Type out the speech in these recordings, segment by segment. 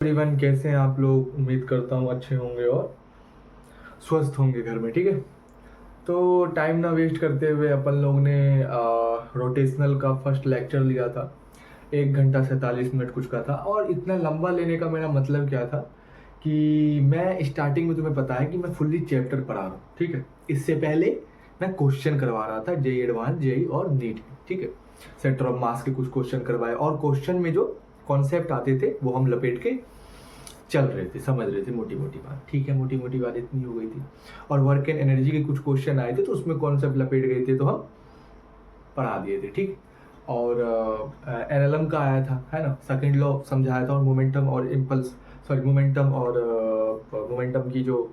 Everyone, कैसे हैं आप लोग। उम्मीद करता हूँ अच्छे होंगे और स्वस्थ होंगे घर में। ठीक है, तो टाइम ना वेस्ट करते हुए अपन लोग ने रोटेशनल का फर्स्ट लेक्चर लिया था। 1 घंटा 47 मिनट कुछ का था। और इतना लंबा लेने का मेरा मतलब क्या था कि मैं स्टार्टिंग में, तुम्हें पता है कि मैं फुल्ली चैप्टर पढ़ा रहा हूँ। ठीक है, इससे पहले मैं क्वेश्चन करवा रहा था जेई एडवांस, जेई और नीट के। ठीक है, सेंटर ऑफ मास के कुछ क्वेश्चन करवाए और क्वेश्चन में जो कॉन्सेप्ट आते थे वो हम लपेट के चल रहे थे, समझ रहे थे मोटी मोटी बात। ठीक है, मोटी मोटी बात इतनी हो गई थी। और वर्क एंड एनर्जी के कुछ क्वेश्चन आए थे तो उसमें कॉन्सेप्ट लपेट गए थे तो हम पढ़ा दिए थे। ठीक, और एनएलएम का आया था, है ना, सेकंड लॉ समझाया था। और मोमेंटम और इम्पल्स, सॉरी मोमेंटम और मोमेंटम की जो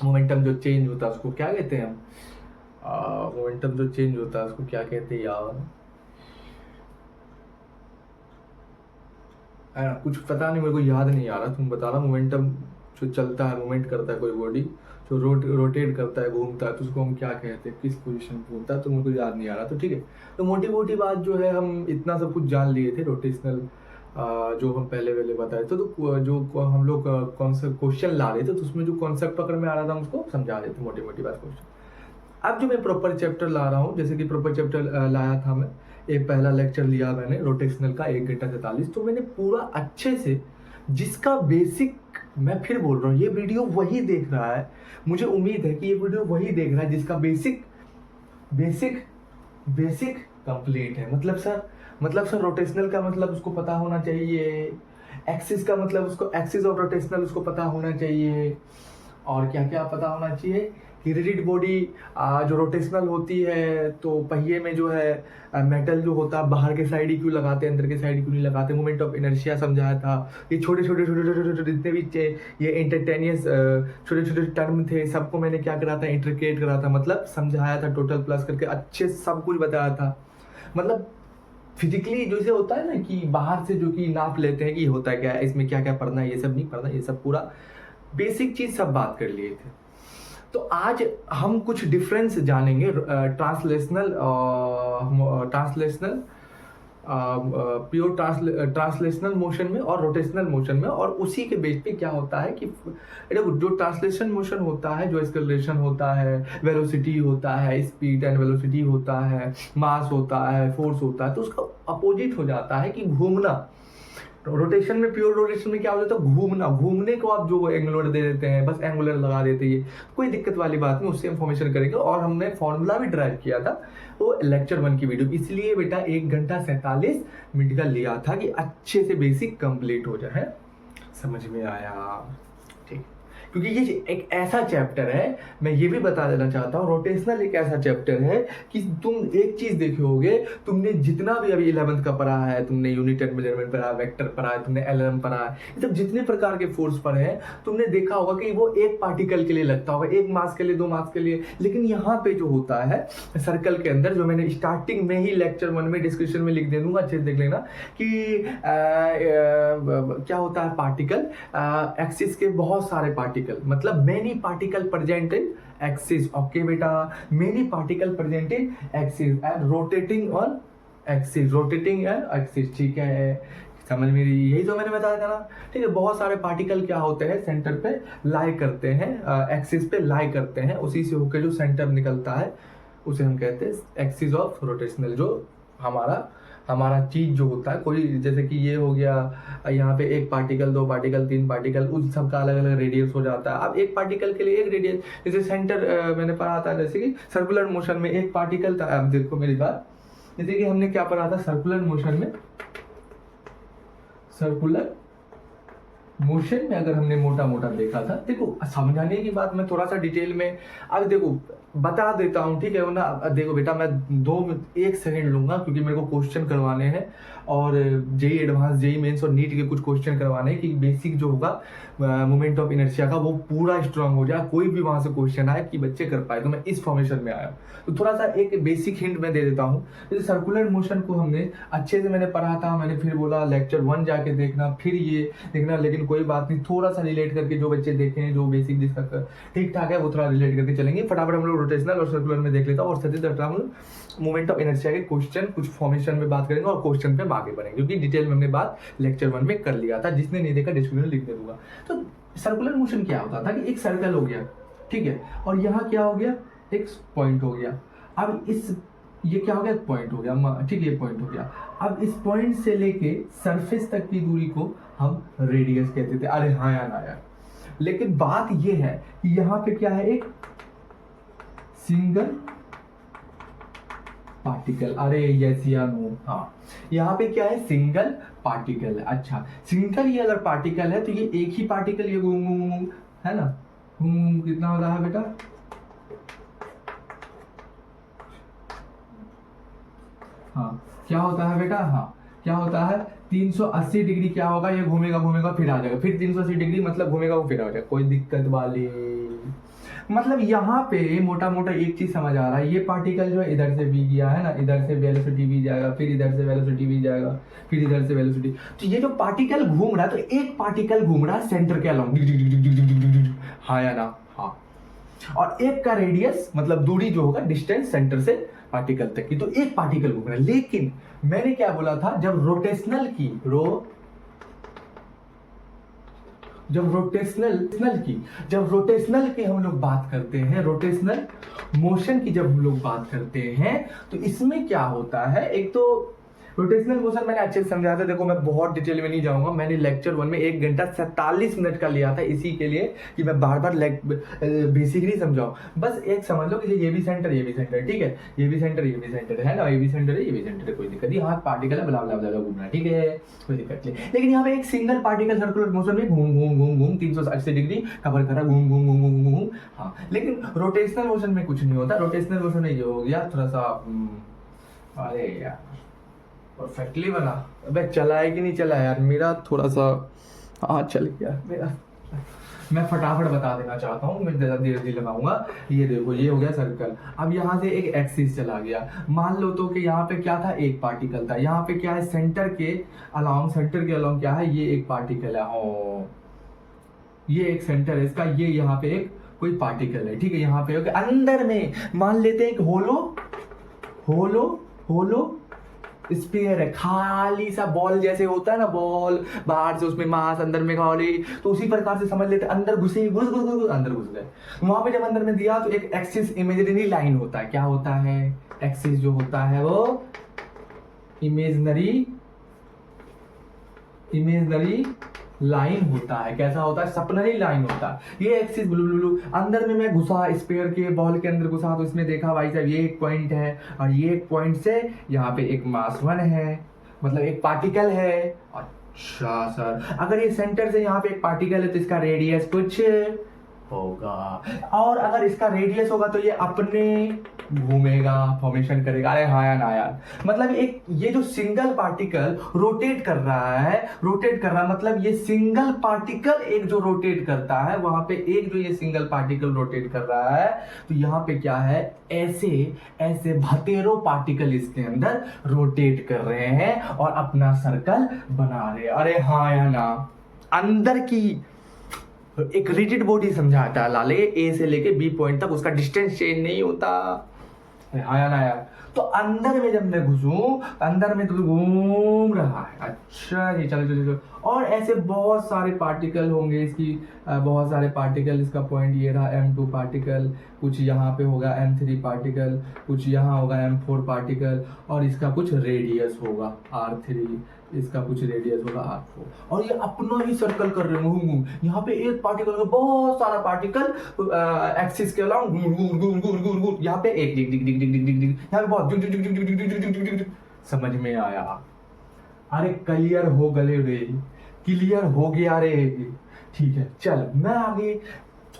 मोमेंटम जो चेंज होता है उसको क्या कहते हैं हम, मोमेंटम जो चेंज होता है उसको क्या कहते हैं यार, है ना, कुछ पता नहीं, मेरे को याद नहीं आ रहा। तुम बता रहा, मोमेंटम जो चलता है, मूवमेंट करता है कोई बॉडी, जो रोटेट करता है, घूमता है, तो उसको हम क्या कहते हैं, किस पोजीशन में घूमता है, तो मेरे को याद नहीं आ रहा। तो ठीक है, तो मोटी मोटी बात जो है, हम इतना सब कुछ जान लिए थे रोटेशनल जो हम पहले पहले बताए थे। तो जो हम लोग क्वेश्चन ला रहे थे तो उसमें जो कॉन्सेप्ट पकड़ में आ रहा था हम उसको समझा रहे थे मोटी मोटी बात क्वेश्चन। अब जो मैं प्रॉपर चैप्टर ला रहा हूँ, जैसे कि प्रॉपर चैप्टर लाया था मैं, एक पहला लेक्चर लिया मैंने रोटेशनल का 1 घंटा 47, तो मैंने पूरा अच्छे से, जिसका बेसिक, मैं फिर बोल रहा हूँ, ये वीडियो वही देख रहा है, मुझे उम्मीद है कि ये वीडियो वही देख रहा है जिसका बेसिक बेसिक बेसिक कंप्लीट है। मतलब सर रोटेशनल का मतलब उसको पता होना चाहिए, एक्सिस का मतलब उसको, एक्सिस ऑफ रोटेशनल उसको पता होना चाहिए, और क्या क्या पता होना चाहिए कि रिजिड बॉडी जो रोटेशनल होती है तो पहिए में जो है मेटल जो होता है बाहर के साइड ही क्यों लगाते हैं, अंदर के साइड क्यों नहीं लगाते। मोमेंट ऑफ इनर्शिया समझाया था। ये छोटे छोटे छोटे छोटे छोटे जितने भी ये इंटरटेनियस छोटे छोटे टर्म थे, सबको मैंने क्या करा था, इंटरकेट करा था, मतलब समझाया था, टोटल प्लस करके अच्छे सब कुछ बताया था। मतलब फिजिकली जैसे होता है ना कि बाहर से जो कि नाप लेते हैं कि होता है क्या है, इसमें क्या क्या पढ़ना है, ये सब नहीं पढ़ना, ये सब पूरा बेसिक चीज सब बात कर लिए थे। तो आज हम कुछ डिफरेंस जानेंगे translational translational pure translational motion में और रोटेशनल मोशन में। और उसी के बेस पे क्या होता है कि देखो, जो ट्रांसलेशन मोशन होता है, जो एक्सेलरेशन होता है, वेलोसिटी होता है, स्पीड एंड वेलोसिटी होता है, मास होता है, फोर्स होता है, तो उसका अपोजिट हो जाता है कि घूमना। रोटेशन में, प्योर रोटेशन में क्या हो जाता है, घूमना। घूमने को आप जो एंगुलर दे देते हैं, बस एंगुलर लगा देते हैं, कोई दिक्कत वाली बात नहीं, उससे इंफॉर्मेशन करेंगे। और हमने फॉर्मूला भी ड्राइव किया था वो लेक्चर 1 की वीडियो, इसलिए बेटा 1 घंटा 47 मिनट का लिया था कि अच्छे से बेसिक कंप्लीट हो जाए। समझ में आया? ठीक, क्योंकि ये एक ऐसा चैप्टर है, मैं ये भी बता देना चाहता हूँ, रोटेशनल एक ऐसा चैप्टर है कि तुम एक चीज देखोगे, तुमने जितना भी अभी 11th का पढ़ा है, तुमने यूनिट एंड मेजरमेंट पढ़ा, वेक्टर पढ़ा है, तुमने एलएम पढ़ा है, ये सब जितने प्रकार के फोर्स पढ़े हैं, तुमने देखा होगा कि वो एक पार्टिकल के लिए लगता होगा, एक मास के लिए, 2 मास के लिए। लेकिन यहाँ पे जो होता है सर्कल के अंदर, जो मैंने स्टार्टिंग में ही लेक्चर 1 में डिस्क्रिप्शन में लिख दे दूंगा, अच्छे से देख लेना कि क्या होता है पार्टिकल, एक्सिस के बहुत सारे पार्टिकल, मतलब many particle present in axis. Okay बेटा, many particle present in axis and rotating on axis, rotating and axis. ठीक है, समझ में यही तो मैंने बताया था ना। ठीक है, बहुत सारे पार्टिकल क्या होते हैं, सेंटर पे लाई करते हैं, एक्सिस पे लाई करते हैं, उसी से होकर जो सेंटर निकलता है उसे हम कहते हैं एक्सिस ऑफ रोटेशनल। जो हमारा चीज जो होता है, कोई जैसे कि ये हो गया, यहाँ पे 1 पार्टिकल, 2 पार्टिकल, 3 पार्टिकल, उन सब का अलग अलग रेडियस हो जाता है। अब एक पार्टिकल के लिए एक रेडियस, जैसे सेंटर मैंने पढ़ा था, जैसे कि सर्कुलर मोशन में 1 पार्टिकल था। अब देखो मेरी बात, जैसे कि हमने क्या पढ़ा था सर्कुलर मोशन में अगर हमने मोटा मोटा देखा था, देखो समझाने की बात मैं थोड़ा सा डिटेल में अब देखो बता देता हूँ। ठीक है ना, देखो बेटा, मैं 1 सेकंड लूंगा क्योंकि मेरे को क्वेश्चन करवाने हैं, और जेई एडवांस, जेई मेंस और नीट के कुछ क्वेश्चन करवाने हैं कि बेसिक जो होगा मोमेंट ऑफ इनर्शिया का वो पूरा स्ट्रांग हो जाए, कोई भी वहां से क्वेश्चन आए कि बच्चे कर पाए। तो मैं इस फॉर्मेशन में आया, तो थोड़ा सा एक बेसिक हिंट मैं दे देता हूँ। जैसे सर्कुलर मोशन को हमने अच्छे से मैंने पढ़ा था, मैंने फिर बोला लेक्चर 1 जाके देखना, फिर ये देखना, लेकिन कोई बात नहीं, थोड़ा सा रिलेट करके जो बच्चे देखे हैं, जो बेसिक जिसका ठीक ठाक है वो थोड़ा रिलेट करके चलेंगे। फटाफट हम लोग रोटेशनल और सर्कुलर में देख लेता हूँ, और सतीश दत्तामल मोमेंट ऑफ इनर्शिया के क्वेश्चन कुछ फॉर्मेशन में बात करेंगे और क्वेश्चन पे आगे बढ़ेंगे, क्योंकि डिटेल में हमने बात लेक्चर 1 में कर लिया था। जिसने नहीं देखा डिस्क्रिप्शन में लिख दे दूंगा। तो सर्कुलर मोशन क्या होता था कि एक सर्कल हो गया, ठीक है, और यहाँ क्या हो गया, एक पॉइंट हो गया। अब इस ये क्या हो गया, पॉइंट हो गया, ठीक है, पॉइंट हो गया। अब इस पॉइंट से लेके सरफेस तक की दूरी को हम रेडियस कहते थे। अरे हाँ या ना यार, लेकिन बात ये है कि यहाँ पे क्या है, एक सिंगल पार्टिकल। अरे यस या नो, हाँ, यहाँ पे क्या है, सिंगल पार्टिकल है। अच्छा, सिंगल ये अगर पार्टिकल है तो ये एक ही पार्टिकल ये घूम घूम घूम, है ना, घूम कितना हो रहा है बेटा, हाँ, क्या होता है बेटा, हाँ, क्या होता है, 380 डिग्री क्या होगा, ये घूमेगा घूमेगा फिर आ जाएगा, फिर 380 डिग्री मतलब घूमेगा वो फिर आ जाएगा, कोई दिक्कत वाली। मतलब यहाँ पे मोटा मोटा एक चीज समझ आ रहा है, ये पार्टिकल जो है इधर से भी गया है ना, इधर से वेलोसिटी भी जाएगा, फिर इधर से वेलोसिटी भी जाएगा, फिर इधर से वेलोसिटी। तो ये जो पार्टिकल घूम रहा है, तो एक पार्टिकल घूम रहा है सेंटर के अलोंग, हाँ या ना, हाँ, और एक का रेडियस मतलब दूरी जो होगा, डिस्टेंस सेंटर से पार्टिकल तक की, तो एक पार्टिकल घूम रहा है। लेकिन मैंने क्या बोला था, जब रोटेशनल की हम लोग बात करते हैं, रोटेशनल मोशन की जब हम लोग बात करते हैं, तो इसमें क्या होता है, एक तो रोटेशनल मोशन मैंने अच्छे से समझाया था। देखो मैं बहुत डिटेल में नहीं जाऊंगा, मैंने लेक्चर 1 में 1 घंटा 47 मिनट का लिया था इसी के लिए कि मैं बार बार बेसिकली समझाऊं। बस एक समझ लो कि ये भी सेंटर, ये भी सेंटर, ठीक है, ये भी सेंटर, ये भी सेंटर है ना, ये भी सेंटर है, ये भी सेंटर है, कोई दिक्कत नहीं, हाथ पार्टिकल है, बला बला बला घूमना, ठीक है, कोई दिक्कत नहीं। लेकिन यहाँ पे एक सिंगल पार्टिकल सर्कुलर मोशन में घूम घूम घूम घूम 380 डिग्री कवर कर रहा, घूम घूम घूम घूम घूम, हाँ। लेकिन रोटेशनल मोशन में कुछ नहीं होता। रोटेशनल मोशन में ये हो गया थोड़ा सा, अरे यार परफेक्टली बना, अबे चला है कि नहीं चला यार, मेरा थोड़ा सा, हाँ चल गया मेरा। मैं फटाफट बता देना चाहता हूँ, मैं ज़्यादा धीरे धीरे लगाऊंगा। ये देखो, ये हो गया सर्कल। अब यहाँ से एक एक्सिस चला गया, मान लो तो कि यहाँ पे क्या था, एक पार्टिकल था। यहाँ पे क्या है, सेंटर के अलाउंग क्या है, ये एक पार्टिकल है, ओ ये एक सेंटर है इसका, ये यहाँ पे एक कोई पार्टिकल है, ठीक है। यहाँ पे अंदर में मान लेते हैं एक होलो स्फीयर है, खाली सा बॉल जैसे होता है ना, बॉल बाहर से उसमें मास, अंदर में खाली, तो उसी प्रकार से समझ लेते अंदर घुसे, अंदर घुस गए। वहां पे जब अंदर में दिया तो एक एक्सिस इमेजिनरी लाइन होता है। क्या होता है, एक्सिस जो होता है वो इमेजिनरी लाइन होता है। कैसा होता है, सपनरी लाइन होता है। ये एक्सिस ब्लू अंदर में मैं घुसा, स्फीयर के बॉल के अंदर घुसा, तो इसमें देखा भाई साहब ये एक पॉइंट है, और ये एक पॉइंट से यहाँ पे एक मास 1 है, मतलब एक पार्टिकल है। अच्छा सर, अगर ये सेंटर से यहाँ पे एक पार्टिकल है तो इसका रेडियस कुछ होगा, और अगर इसका रेडियस होगा तो ये अपने घूमेगा, फॉर्मेशन करेगा। अरे हाँ या ना यार, मतलब एक ये जो सिंगल पार्टिकल रोटेट कर रहा है, मतलब ये सिंगल पार्टिकल एक जो रोटेट करता है, वहां पे एक जो ये सिंगल पार्टिकल रोटेट कर रहा है, तो यहाँ पे क्या है, ऐसे भतेरों पार्टिकल इसके अंदर रोटेट कर रहे हैं और अपना सर्कल बना रहे हैं। अरे हाँ या ना, अंदर की एक रिजिड बॉडी समझाता है लाले, ए से लेके बी पॉइंट तक उसका डिस्टेंस चेंज नहीं होता। आया ना यार, तो अंदर में जब मैं घुसूं, अंदर में तो घूम रहा है। अच्छा जी, चलो। और ऐसे बहुत सारे पार्टिकल होंगे इसकी, बहुत सारे पार्टिकल। इसका पॉइंट ये रहा M2 पार्टिकल, कुछ यहाँ पे होगा M3 पार्टिकल, कुछ यहाँ होगा M4 पार्टिकल, और इसका कुछ रेडियस होगा R3, इसका कुछ रेडियस होगा R4, और ये अपना ही सर्कल कर रहे हैं। यहाँ पे एक पार्टिकल का बहुत सारा पार्टिकल एक्सिस के अलाउंग घूम, यहाँ पे एक यहाँ पे बहुत, समझ में आया? अरे क्लियर हो गले रे, क्लियर हो गया रे, ठीक है। चल मैं आगे,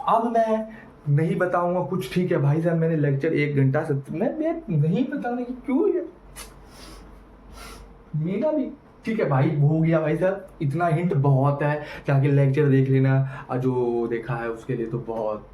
अब मैं नहीं बताऊंगा कुछ, ठीक है भाई साहब, मैंने लेक्चर 1 घंटा मैं नहीं बताने की क्यों है मेरा भी, ठीक है भाई, हो गया भाई साहब, इतना हिंट बहुत है, जाके लेक्चर देख लेना, और जो देखा है उसके लिए तो बहुत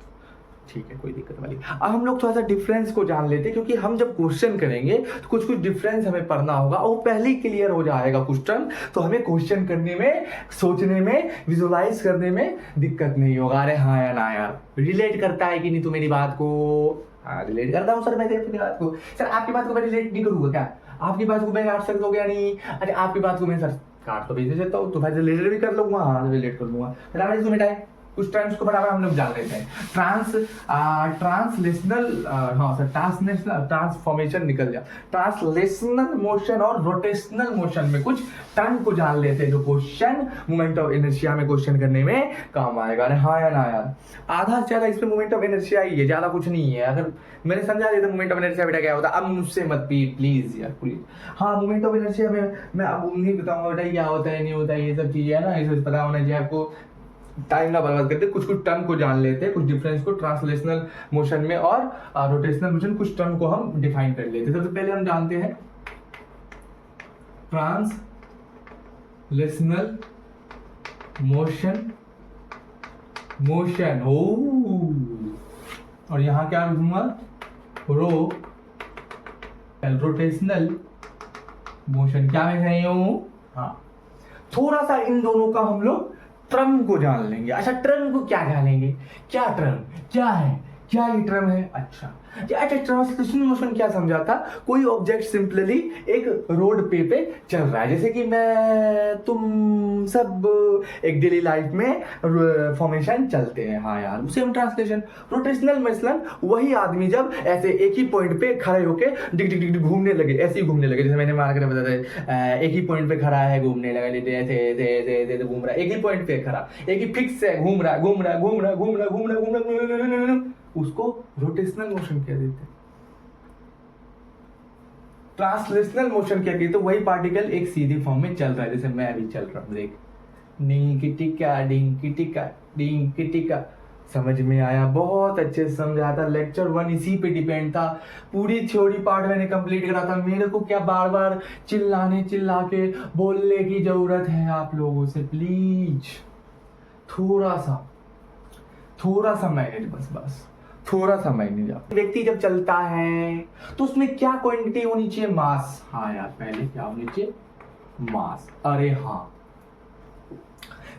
ठीक है, कोई दिक्कत वाली। अब हम लोग थोड़ा सा डिफरेंस को जान लेते हैं, क्योंकि हम जब क्वेश्चन करेंगे तो कुछ डिफरेंस हमें पढ़ना होगा, और वो पहले ही क्लियर हो जाएगा क्वेश्चन, तो हमें क्वेश्चन करने में, सोचने में, विजुलाइज करने में दिक्कत नहीं होगा। अरे हाँ या ना यार, रिलेट करता है कि नहीं तू मेरी बात को? हाँ रिलेट करता हूँ सर मैं आपकी बात को। सर आपकी बात को मैं रिलेट नहीं करूँगा क्या? आपकी बात को मैं काट सकता हूँ क्या? नहीं। अच्छा आपकी बात को मैं सर काट तो भेज देता हूँ, तो फिर रिलेट भी कर लूँगा। हाँ रिलेट कर लूँगा। फटाफट इसको मिटाए, कुछ टर्म्स को फटाफट हम लोग जान लेते हैं। ट्रांसलेशनल, हाँ सर ट्रांसलेशनल, ट्रांसफॉर्मेशन निकल गया। ट्रांसलेशनल मोशन और रोटेशनल मोशन में कुछ टर्म को जान लेते हैं जो क्वेश्चन मोमेंट ऑफ इनर्शिया में क्वेश्चन करने में काम आएगा। अरे हाँ या ना यार, आधा से ज्यादा इसमें मोमेंट ऑफ इनर्शिया ही है, ज्यादा कुछ नहीं है। अगर मैंने समझा दिया तो मोमेंट ऑफ इनर्शिया बेटा क्या होता है, अब मुझसे मत प्लीज यार प्लीज। हाँ मोमेंट ऑफ इनर्शिया में मैं अब नहीं बताऊंगा बेटा क्या होता है नहीं होता है, ये सब चीजें है ना, इसे पता होना चाहिए आपको। टाइम ना बर्बाद करते, कुछ कुछ टर्म को जान लेते हैं, कुछ डिफरेंस को ट्रांसलेशनल मोशन में और रोटेशनल मोशन, कुछ टर्म को हम डिफाइन कर लेते हैं। सबसे पहले हम जानते हैं ट्रांसलेशनल मोशन, मोशन ओ, और यहां क्या लिखूंगा रो, रोटेशनल मोशन क्या मैं सही हूं? हाँ थोड़ा सा इन दोनों का हम लोग ट्रम को जान लेंगे। अच्छा ट्रम को क्या जानेंगे, क्या ट्रम क्या है, क्या ये ट्रम है? अच्छा ट्रांसलेशनल मोशन क्या समझा था, कोई ऑब्जेक्ट सिंपली एक रोड पे चल रहा है, जैसे कि मैं तुम सब एक डेली लाइफ में फॉर्मेशन चलते हैं। हाँ यार उसे हम ट्रांसलेशन। रोटेशनल मोशन वही आदमी जब ऐसे एक ही पॉइंट पे खड़े होके डिग डिग डिग घूमने लगे, ऐसे ही घूमने लगे, जैसे मैंने मार कर बताया एक ही पॉइंट पे खड़ा है घूमने लगा, ऐसे ऐसे ऐसे घूम रहा है, एक ही पॉइंट पे खड़ा, एक ही फिक्स है घूम रहा है, उसको रोटेशनल मोशन कह देते हैं। ट्रांसलेशनल मोशन क्या कहते हैं, वही पार्टिकल एक सीधी फॉर्म में चल रहा है, जैसे मैं अभी चल रहा हूं, देख डिंग टिका डिंग टिका डिंग टिका। समझ में आया? बहुत अच्छे से समझा था। लेक्चर 1 इसी पे डिपेंड था, पूरी थ्योरी पार्ट मैंने कंप्लीट करा था। मेरे को क्या बार बार चिल्ला के बोलने की जरूरत है आप लोगों से? प्लीज थोड़ा सा मैनेज, बस थोड़ा सा मैनेज। व्यक्ति जब चलता है तो उसमें क्या क्वांटिटी होनी चाहिए? मास। हाँ यार पहले क्या होनी चाहिए? मास। अरे हाँ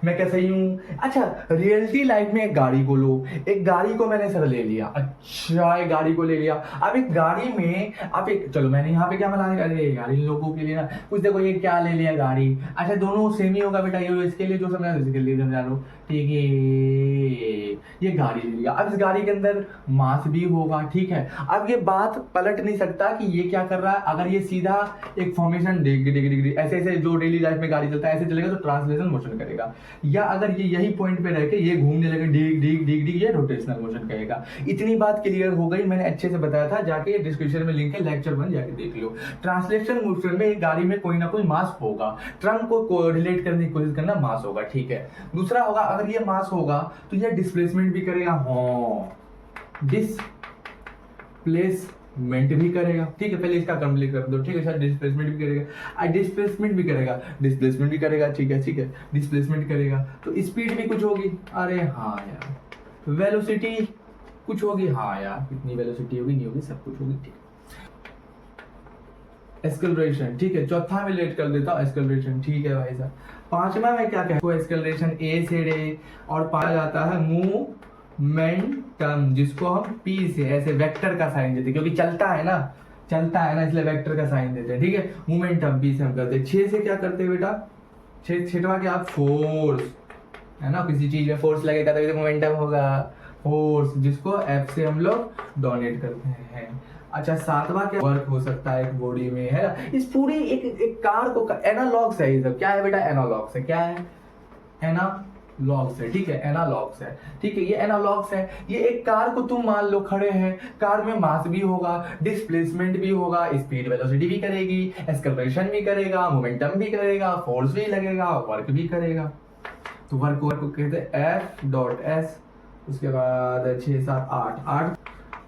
मैं क्या सही हूं? अच्छा रियलिटी लाइफ में एक गाड़ी को लो, एक गाड़ी को मैंने सर ले लिया, अच्छा एक गाड़ी को ले लिया। अब एक गाड़ी में आप एक, चलो मैंने यहाँ पे क्या बना दिया, अरे यार इन लोगों के लिए ना कुछ, देखो ये क्या ले लिया गाड़ी। अच्छा दोनों सेम ही होगा बेटा, ये इसके लिए जो समझा दो इसके लिए समझा लो, ठीक है ये गाड़ी ले लिया। अब इस गाड़ी के अंदर मास भी होगा, ठीक है। अब ये बात पलट नहीं सकता कि ये क्या कर रहा है, अगर ये सीधा एक फॉर्मेशन डिग्री ऐसे ऐसे जो डेली लाइफ में गाड़ी चलता है ऐसे चलेगा तो ट्रांसलेशनल मोशन करेगा, या अगर ये यही पॉइंट पे रह के ये घूमने लगे डिग डिग डिग डिग, ये रोटेशनल मोशन कहेगा। इतनी बात क्लियर हो गई, मैंने अच्छे से बताया था, जाके डिस्क्रिप्शन में लिंक है, लेक्चर 1 जाके देख लो। ट्रांसलेशनल मोशन में एक गाड़ी में कोई ना कोई मास होगा, ट्रम को रिलेट करने की कोशिश करना, मास होगा, ठीक है। दूसरा होगा अगर ये मास होगा तो ये डिस्प्लेसमेंट भी करेगा, हाँ डिस्प्लेसमेंट भी करेगा, ठीक है। पहले इसका कंप्लीट कर दो, ठीक है सर। डिस्प्लेसमेंट भी करेगा, डिस्प्लेसमेंट भी करेगा, डिस्प्लेसमेंट भी करेगा, ठीक है डिस्प्लेसमेंट करेगा तो स्पीड भी कुछ होगी, अरे हाँ यार। वेलोसिटी कुछ होगी, हाँ यार कितनी वेलोसिटी होगी नहीं होगी सब कुछ होगी, ठीक है। एक्सेलरेशन, ठीक है। चौथा में लेट कर देता हूँ एक्सेलरेशन, ठीक है भाई साहब। पांचवा में क्या कहते हैं, एक्सेलरेशन ए से रे, और पाया जाता है मोमेंटम, जिसको हम पी से ऐसे वेक्टर का साइन देते हैं, क्योंकि चलता है ना इसलिए वेक्टर का साइन देते हैं, ठीक है। मोमेंटम पी से हम करते हैं। 6 से क्या करते हैं बेटा, छठवा क्या, फोर्स है ना, किसी चीज में फोर्स लगेगा तभी तो मोमेंटम होगा, फोर्स, जिसको एफ से हम लोग डोनेट करते हैं। अच्छा 7वां क्या, वर्क हो सकता है एक बॉडी में, है ना। इस पूरी एक कार को एनालॉग्स है, ये सब क्या है बेटा, एनालॉग्स है, क्या है, एनालॉग्स है, ठीक है, एनालॉग्स है, ठीक है। ये एनालॉग्स है, ये एक कार को तुम मान लो खड़े हैं, कार में मास भी होगा, डिस्प्लेसमेंट भी होगा, स्पीड वेलोसिटी भी करेगी, एक्सेलरेशन भी करेगा, मोमेंटम भी करेगा, फोर्स भी लगेगा, वर्क भी करेगा। तो वर्क को कहते हैं F.S। उसके बाद 6 7 8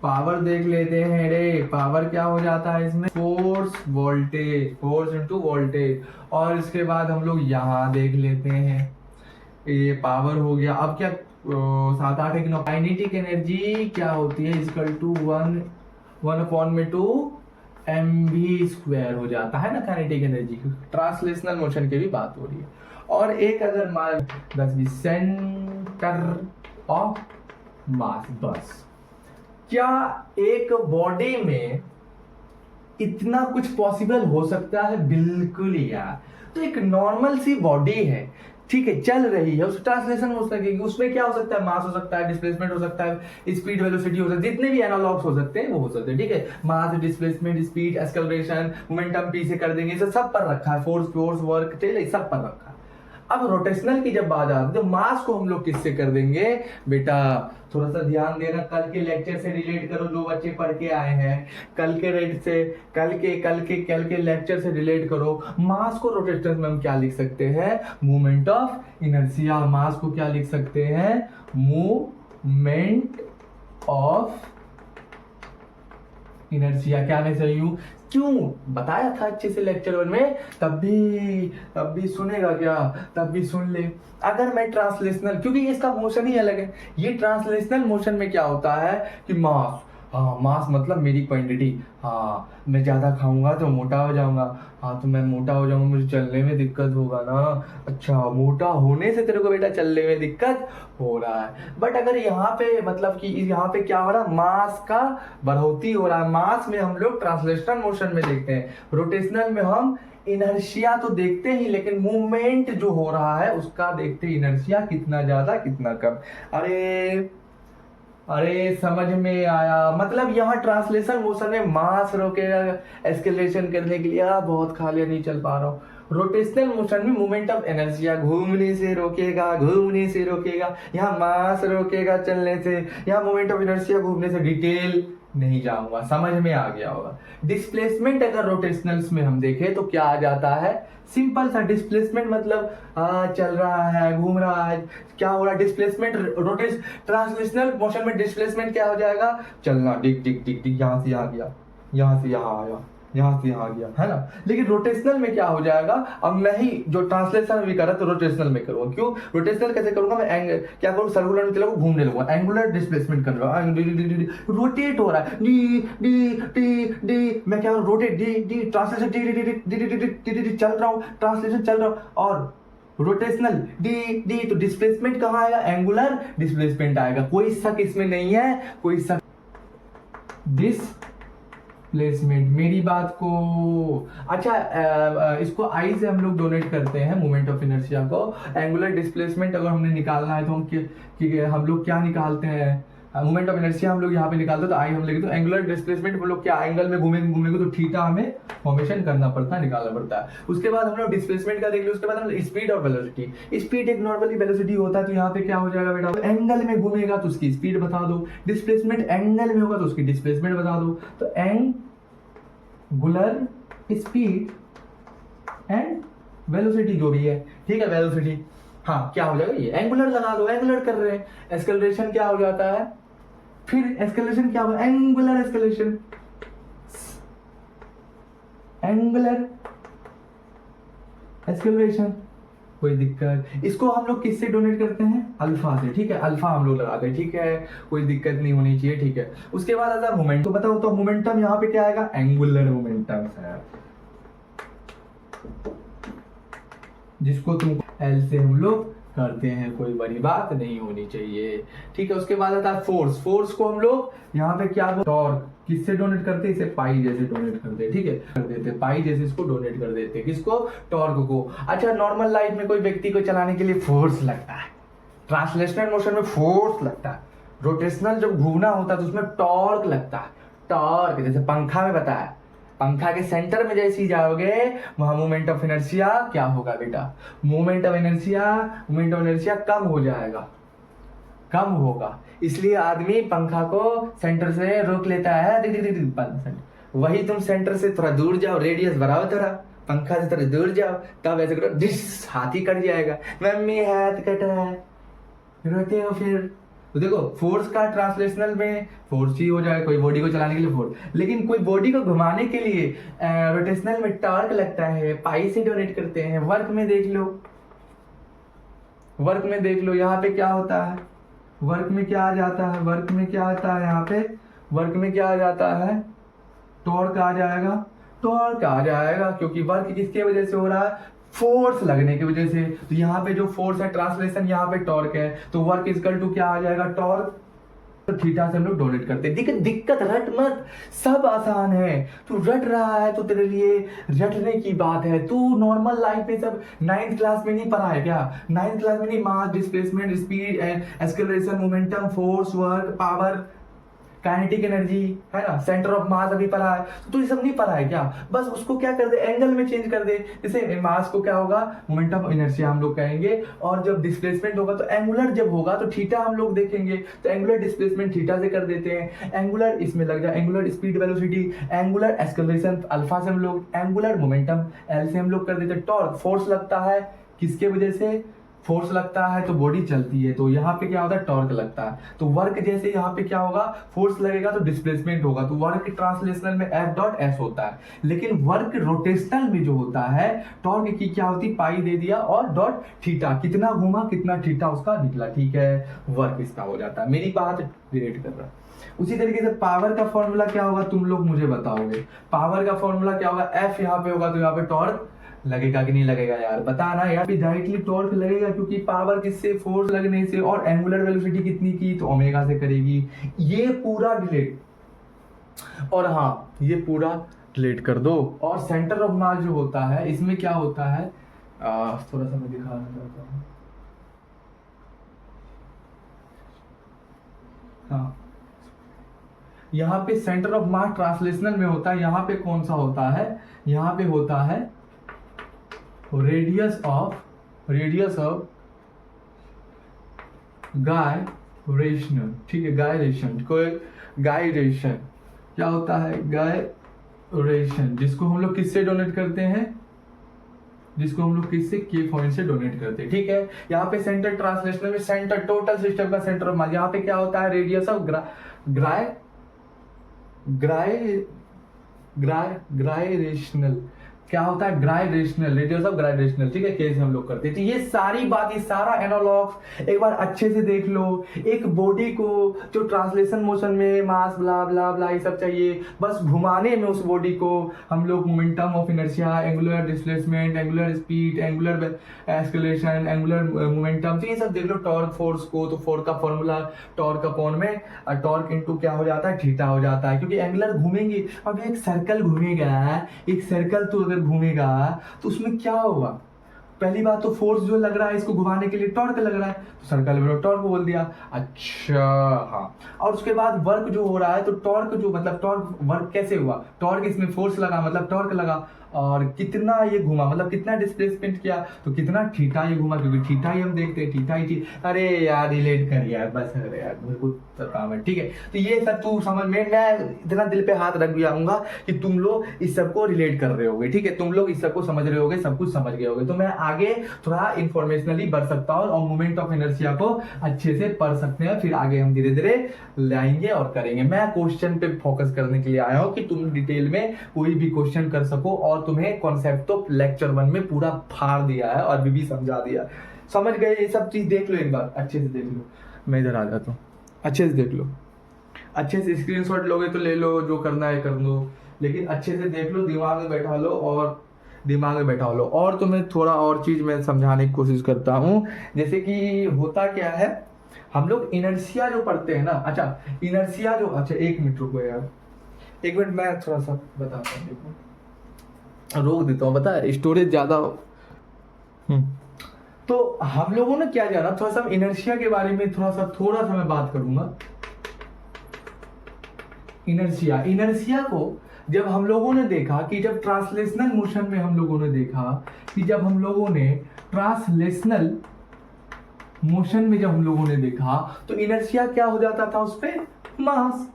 पावर देख लेते हैं रे। पावर क्या हो जाता है इसमें, फोर्स इनटू वोल्टेज। और इसके बाद हम लोग यहाँ देख लेते हैं, ये पावर हो गया। अब क्या 7 8 काइनेटिक एनर्जी क्या होती है, इक्वल टू 1/2 mv² हो जाता है ना काइनेटिक एनर्जी। ट्रांसलेशनल मोशन की भी बात हो रही है। और एक अगर मान 10 सेंटर ऑफ मास, बस क्या एक बॉडी में इतना कुछ पॉसिबल हो सकता है? बिल्कुल यार। तो एक नॉर्मल सी बॉडी है, ठीक है, चल रही है, उस ट्रांसलेशन हो सकेगी, उसमें क्या हो सकता है? मास हो सकता है, डिस्प्लेसमेंट हो सकता है, स्पीड, वेलोसिटी हो सकती है, जितने भी एनालॉग्स हो सकते हैं वो हो सकते हैं, ठीक है। Mass, displacement, speed, acceleration, momentum P से कर देंगे, इसे सब पर रखा है, फोर्स, वर्क, सब पर रखा है। अब रोटेशनल की जब बात आती है तो मास को हम लोग किससे कर देंगे? बेटा थोड़ा सा ध्यान देना, कल के लेक्चर से रिलेट करो, जो बच्चे पढ़ के आए हैं, कल के रेट से, कल के लेक्चर से रिलेट करो। मास को रोटेशनल में हम क्या लिख सकते हैं? Movement of inertia. मास को क्या लिख सकते हैं? Movement of inertia. क्या मैं सही हूं? क्यों बताया था अच्छे से लेक्चर 1 में, तब भी सुनेगा क्या? तब भी सुन ले। अगर मैं ट्रांसलेशनल, क्योंकि इसका मोशन ही अलग है, ये ट्रांसलेशनल मोशन में क्या होता है कि मास, हाँ मास मतलब मेरी क्वांटिटी, हाँ मैं ज़्यादा खाऊंगा तो मोटा हो जाऊंगा, हाँ तो मैं मोटा हो जाऊंगा, मुझे चलने में दिक्कत होगा ना। अच्छा, मोटा होने से तेरे को बेटा चलने में दिक्कत हो रहा है। बट अगर यहाँ पे मतलब कि यहाँ पे क्या हो रहा है? मास का बढ़ोतरी हो रहा है। मास में हम लोग ट्रांसलेशनल मोशन में देखते हैं, रोटेशनल में हम इनर्शिया तो देखते ही, लेकिन मूवमेंट जो हो रहा है उसका देखते हैं, इनर्शिया कितना ज्यादा कितना कम। अरे समझ में आया? मतलब यहाँ ट्रांसलेशन मोशन में मास रोकेगा एस्केलेशन करने के लिए, बहुत खा लिया नहीं चल पा रहा हूँ। रोटेशनल मोशन में मूवमेंट ऑफ एनर्जी घूमने से रोकेगा, यहाँ मास रोकेगा चलने से, यहाँ मूवमेंट ऑफ इनर्शिया घूमने से। डिटेल नहीं जाऊंगा, समझ में आ गया होगा। डिस्प्लेसमेंट अगर रोटेशनल्स में हम देखें तो क्या आ जाता है? सिंपल सा डिस्प्लेसमेंट मतलब चल रहा है, घूम रहा है, क्या हो रहा है? डिस्प्लेसमेंट। रोटेश ट्रांसलेशनल मोशन में डिस्प्लेसमेंट क्या हो जाएगा? चलना, डिग डिग डिग डिग, यहाँ से यहाँ गया, यहाँ से यहाँ आया, यहाँ से यहाँ गया, है ना। लेकिन रोटेशनल में क्या हो जाएगा? अब मैं ही जो ट्रांसलेशन भी कर रहा तो रोटेशनल में करूंगा। क्यों रोटेशनल कैसे करूंगा? मैं क्या करूँ? सर्कुलर में चलाऊंगा, घूमने लगूंगा, एंगुलर डिस्प्लेसमेंट कर रहा हूँ, रोटेट हो रहा है, डी डी डी डी, मैं क्या rotate, D D translation, D D D D D D D चल रहा हूँ, ट्रांसलेशन चल रहा हूँ। और रोटेशनल डी डी, तो डिस्प्लेसमेंट कहाँ आएगा? एंगुलर डिस्प्लेसमेंट आएगा। कोई शक इसमें नहीं है, कोई शक। प्लेसमेंट, मेरी बात को अच्छा, इसको आई से हम लोग डोनेट करते हैं मूवमेंट ऑफ इनर्शिया को। एंगुलर डिस्प्लेसमेंट अगर हमने निकालना है तो हम लोग क्या निकालते हैं? मूवमेंट ऑफ इनर्शिया हम लोग यहाँ पे निकालते हैं तो आई हम लेंगे, तो एंगुलर डिस्प्लेसमेंट हम लोग क्या एंगल में घूमेंगे तो थीटा हमें फॉर्मेशन करना पड़ता है, निकालना पड़ता है। उसके बाद हम लोग डिस्प्लेसमेंट का देख लिया, उसके बाद हम स्पीड और वेलोसिटी। स्पीड एक नॉर्मली वेलोसिटी होता है, तो यहाँ पे क्या हो जाएगा बेटा? एंगल में घूमेगा तो उसकी स्पीड बता दो, डिस्प्लेसमेंट एंगल में होगा तो उसकी डिस्प्लेसमेंट बता दो। तो एंगुलर स्पीड एंड वेलोसिटी जो भी है, ठीक है, वेलोसिटी, हाँ क्या हो जाएगा? ये एंगुलर लगा दो, एंगुलर कर रहे हैं। एस्केलरेशन क्या हो जाता है? फिर एस्केलेशन क्या होगा? एंगुलर एस्केलेशन, एंगुलर एस्केलेशन, कोई दिक्कत? इसको हम लोग किससे डोनेट करते हैं? अल्फा से, ठीक है, अल्फा हम लोग लगाते हैं, ठीक है, कोई दिक्कत नहीं होनी चाहिए, ठीक है। उसके बाद आता है मोमेंट, तो बताओ तो मोमेंटम यहाँ पे क्या आएगा? एंगुलर मोमेंटम है, जिसको तुम एल से हम लोग करते हैं, कोई बड़ी बात नहीं होनी चाहिए, ठीक है। उसके बाद आता है फोर्स। फोर्स को हम लोग यहाँ पे क्या, टॉर्क, किससे डोनेट करते हैं? इसे पाई जैसे डोनेट करते हैं, ठीक है, कर देते हैं, पाई जैसे इसको डोनेट कर देते हैं, किसको? टॉर्क को। अच्छा, नॉर्मल लाइफ में कोई व्यक्ति को चलाने के लिए फोर्स लगता है, ट्रांसलेशनल मोशन में फोर्स लगता है, रोटेशनल जब घूमना होता है तो उसमें टॉर्क लगता है, टॉर्क, जैसे पंखा में बताया, पंखा के सेंटर में जैसे ही जाओगे वहां मोमेंट ऑफ इनर्शिया क्या होगा बेटा? मोमेंट ऑफ इनर्शिया कम हो जाएगा, कम होगा, इसलिए आदमी पंखा को सेंटर से रोक लेता है। वही तुम सेंटर से थोड़ा दूर जाओ, रेडियस बढ़ाओ थोड़ा, पंखा से थोड़ा दूर जाओ, तब ऐसे करो, डिस, हाथ ही कट जाएगा, मम्मी हाथ कटा है, रोते हो फिर। तो देखो, फोर्स का ट्रांसलेशनल में फोर्स ही हो जाए, कोई बॉडी को चलाने के लिए फोर्स, लेकिन कोई बॉडी को घुमाने के लिए रोटेशनल में टॉर्क लगता है, पाई से डोनेट करते हैं। वर्क में देख लो, यहाँ पे क्या होता है? वर्क में क्या आ जाता है? यहाँ पे वर्क में क्या आ जाता है? टॉर्क आ जाएगा, क्योंकि वर्क किसके वजह से हो रहा है? फोर्स लगने की वजह से। तो यहाँ पे जो फोर्स है, ट्रांसलेशन यहाँ पे टॉर्क है, तो वर्क इक्वल टू क्या आ जाएगा? टॉर्क तो थीटा से हम लोग डोनेट करते हैं। दिक्कत रट मत, सब आसान है। तू रट रहा है तो तेरे लिए रटने की बात है। तू नॉर्मल लाइफ में सब 9th क्लास में नहीं पढ़ा है क्या? 9th क्लास में नहीं mass, displacement, speed, acceleration, momentum, force, work, power, kinetic energy, है ना, सेंटर ऑफ मास अभी पढ़ा है। तो तू ये सब नहीं पढ़ा है क्या? बस उसको क्या कर दे, एंगल में चेंज कर दे। जैसे मास को क्या होगा, मोमेंटम ऑफ इनर्शिया हम लोग कहेंगे, और जब डिस्प्लेसमेंट होगा तो एंगुलर जब होगा तो थीटा हम लोग देखेंगे, तो एंगुलर डिस्प्लेसमेंट थीटा से कर देते हैं। एंगुलर इसमें लग जाए, angular speed velocity, angular acceleration alpha से हम लोग, एंगुलर मोमेंटम एल से हम लोग कर देते हैं। टॉर्क फोर्स लगता है किसके वजह से? फोर्स लगता है तो बॉडी चलती है, तो यहाँ पे क्या होता है, टॉर्क लगता है। तो वर्क जैसे यहाँ पे क्या होगा, फोर्स लगेगा तो डिस्प्लेसमेंट होगा, तो वर्क ट्रांसलेशनल में एफ डॉट एस होता है। लेकिन वर्क रोटेशनल में जो होता है, टॉर्क की क्या होती, पाई दे दिया और डॉट थीटा, कितना घूमा कितना थीटा उसका निकला, ठीक है, वर्क इसका हो जाता है। मेरी बात रिलेट कर रहा है। उसी तरीके से पावर का फॉर्मूला क्या होगा, तुम लोग मुझे बताओगे। पावर का फॉर्मूला क्या होगा, एफ यहाँ पे होगा तो यहाँ पे टॉर्क लगेगा कि नहीं लगेगा यार, बताना यार। डायरेक्टली टॉर्क लगेगा क्योंकि पावर किससे, फोर्स लगने से, और एंगुलर वेलोसिटी कितनी की, तो ओमेगा से करेगी। ये पूरा डिलीट, और हाँ ये पूरा डिलीट कर दो। और सेंटर ऑफ मास जो होता है, इसमें क्या होता है, थोड़ा सा मैं दिखाना चाहता हूँ। हाँ, यहाँ पे सेंटर ऑफ मास ट्रांसलेशनल में होता है। यहाँ पे कौन सा होता है, यहाँ पे होता है रेडियस ऑफ गायरेशन, ठीक है, गायरेशन, कोई गायरेशन क्या होता है, गायरेशन, जिसको हम लोग किससे डोनेट करते हैं, जिसको हम लोग किससे, के पॉइंट से डोनेट करते हैं, ठीक है। यहाँ पे सेंटर ट्रांसलेशनल में सेंटर, टोटल सिस्टम का सेंटर ऑफ मास, यहाँ पे क्या होता है, रेडियस ऑफ ग्रायरेशनल, क्या होता है, ग्रायरेशनल, रेडियस ऑफ ग्रायरेशनल, ठीक है, कैसे हम लोग करते हैं। तो ये सारी बात, ये सारा एनालॉग्स एक बार अच्छे से देख लो। एक बॉडी को जो ट्रांसलेशन मोशन में मास ब्ला ब्ला ब्ला ये सब चाहिए, बस घुमाने में उस बॉडी को हम लोग momentum of inertia, angular displacement, angular speed, angular acceleration, angular momentum, तो ये सब देख लो। टॉर्क फोर्स को, तो फोर्स का फॉर्मूला टॉर्क अपॉन में टॉर्क इनटू क्या हो जाता है, थीटा हो जाता है, क्योंकि एंगुलर घूमेंगे। अब एक सर्कल घूमेगा, एक सर्कल तो अगर घूमेगा तो उसमें क्या होगा, पहली बात तो फोर्स जो लग रहा है इसको घुमाने के लिए टॉर्क लग रहा है, तो सर्कल में टॉर्क बोल दिया। अच्छा हाँ, और उसके बाद वर्क जो हो रहा है, तो टॉर्क जो मतलब टॉर्क वर्क कैसे हुआ, टॉर्क इसमें फोर्स लगा मतलब टॉर्क लगा, और कितना ये घुमा मतलब कितना डिस्प्लेसमेंट किया, तो कितना थीटा ये घुमा, क्योंकि थीटा ही हम देखते हैं, थीटा ही अरे यार रिलेट कर यार, बस अरे यार मेरे को काम है, ठीक है। तो ये सब तू समझ में, मैं इतना दिल पे हाथ रख दिया हूँगा कि तुम लोग इस सबको रिलेट कर रहे होगे, ठीक है, तुम लोग इस सबको समझ रहे होगे, सब कुछ समझ गए होगे। तो मैं आगे थोड़ा इंफॉर्मेशनली बढ़ सकता हूँ और मोमेंट ऑफ इनर्शिया को अच्छे से पढ़ सकते हैं, फिर आगे हम धीरे धीरे लाएंगे और करेंगे। मैं क्वेश्चन पे फोकस करने के लिए आया हूँ कि तुम डिटेल में कोई भी क्वेश्चन कर सको, और तुम्हें कॉन्सेप्ट तो लेक्चर 1 में पूरा फाड़ दिया है और भी समझा दिया, समझ गए। ये सब चीज देख लो, एक बार अच्छे से देख लो। मैं इधर आ जाता हूँ, अच्छे से देख लो, अच्छे से स्क्रीनशॉट लोगे तो ले लो, जो करना है कर लो, लेकिन अच्छे से देख लो, दिमाग में बैठा लो, और दिमाग में बैठा लो। और तुम्हें थोड़ा और चीज मैं समझाने की कोशिश करता हूँ, जैसे कि होता क्या है, हम लोग इनर्शिया जो पढ़ते हैं ना, अच्छा इनर्शिया जो, अच्छा एक मिनट रुको यार, एक मिनट मैं थोड़ा सा बताता हूँ, देखो रोक देता हूँ, बता स्टोरेज ज्यादा। तो हम लोगों ने क्या जाना, थोड़ा सा इनर्शिया के बारे में थोड़ा सा मैं बात करूंगा। इनर्शिया को जब हम लोगों ने देखा कि जब ट्रांसलेशनल मोशन में हम लोगों ने देखा कि जब हम लोगों ने ट्रांसलेशनल मोशन में जब हम लोगों ने देखा तो इनर्शिया क्या हो जाता था उस पे, मास।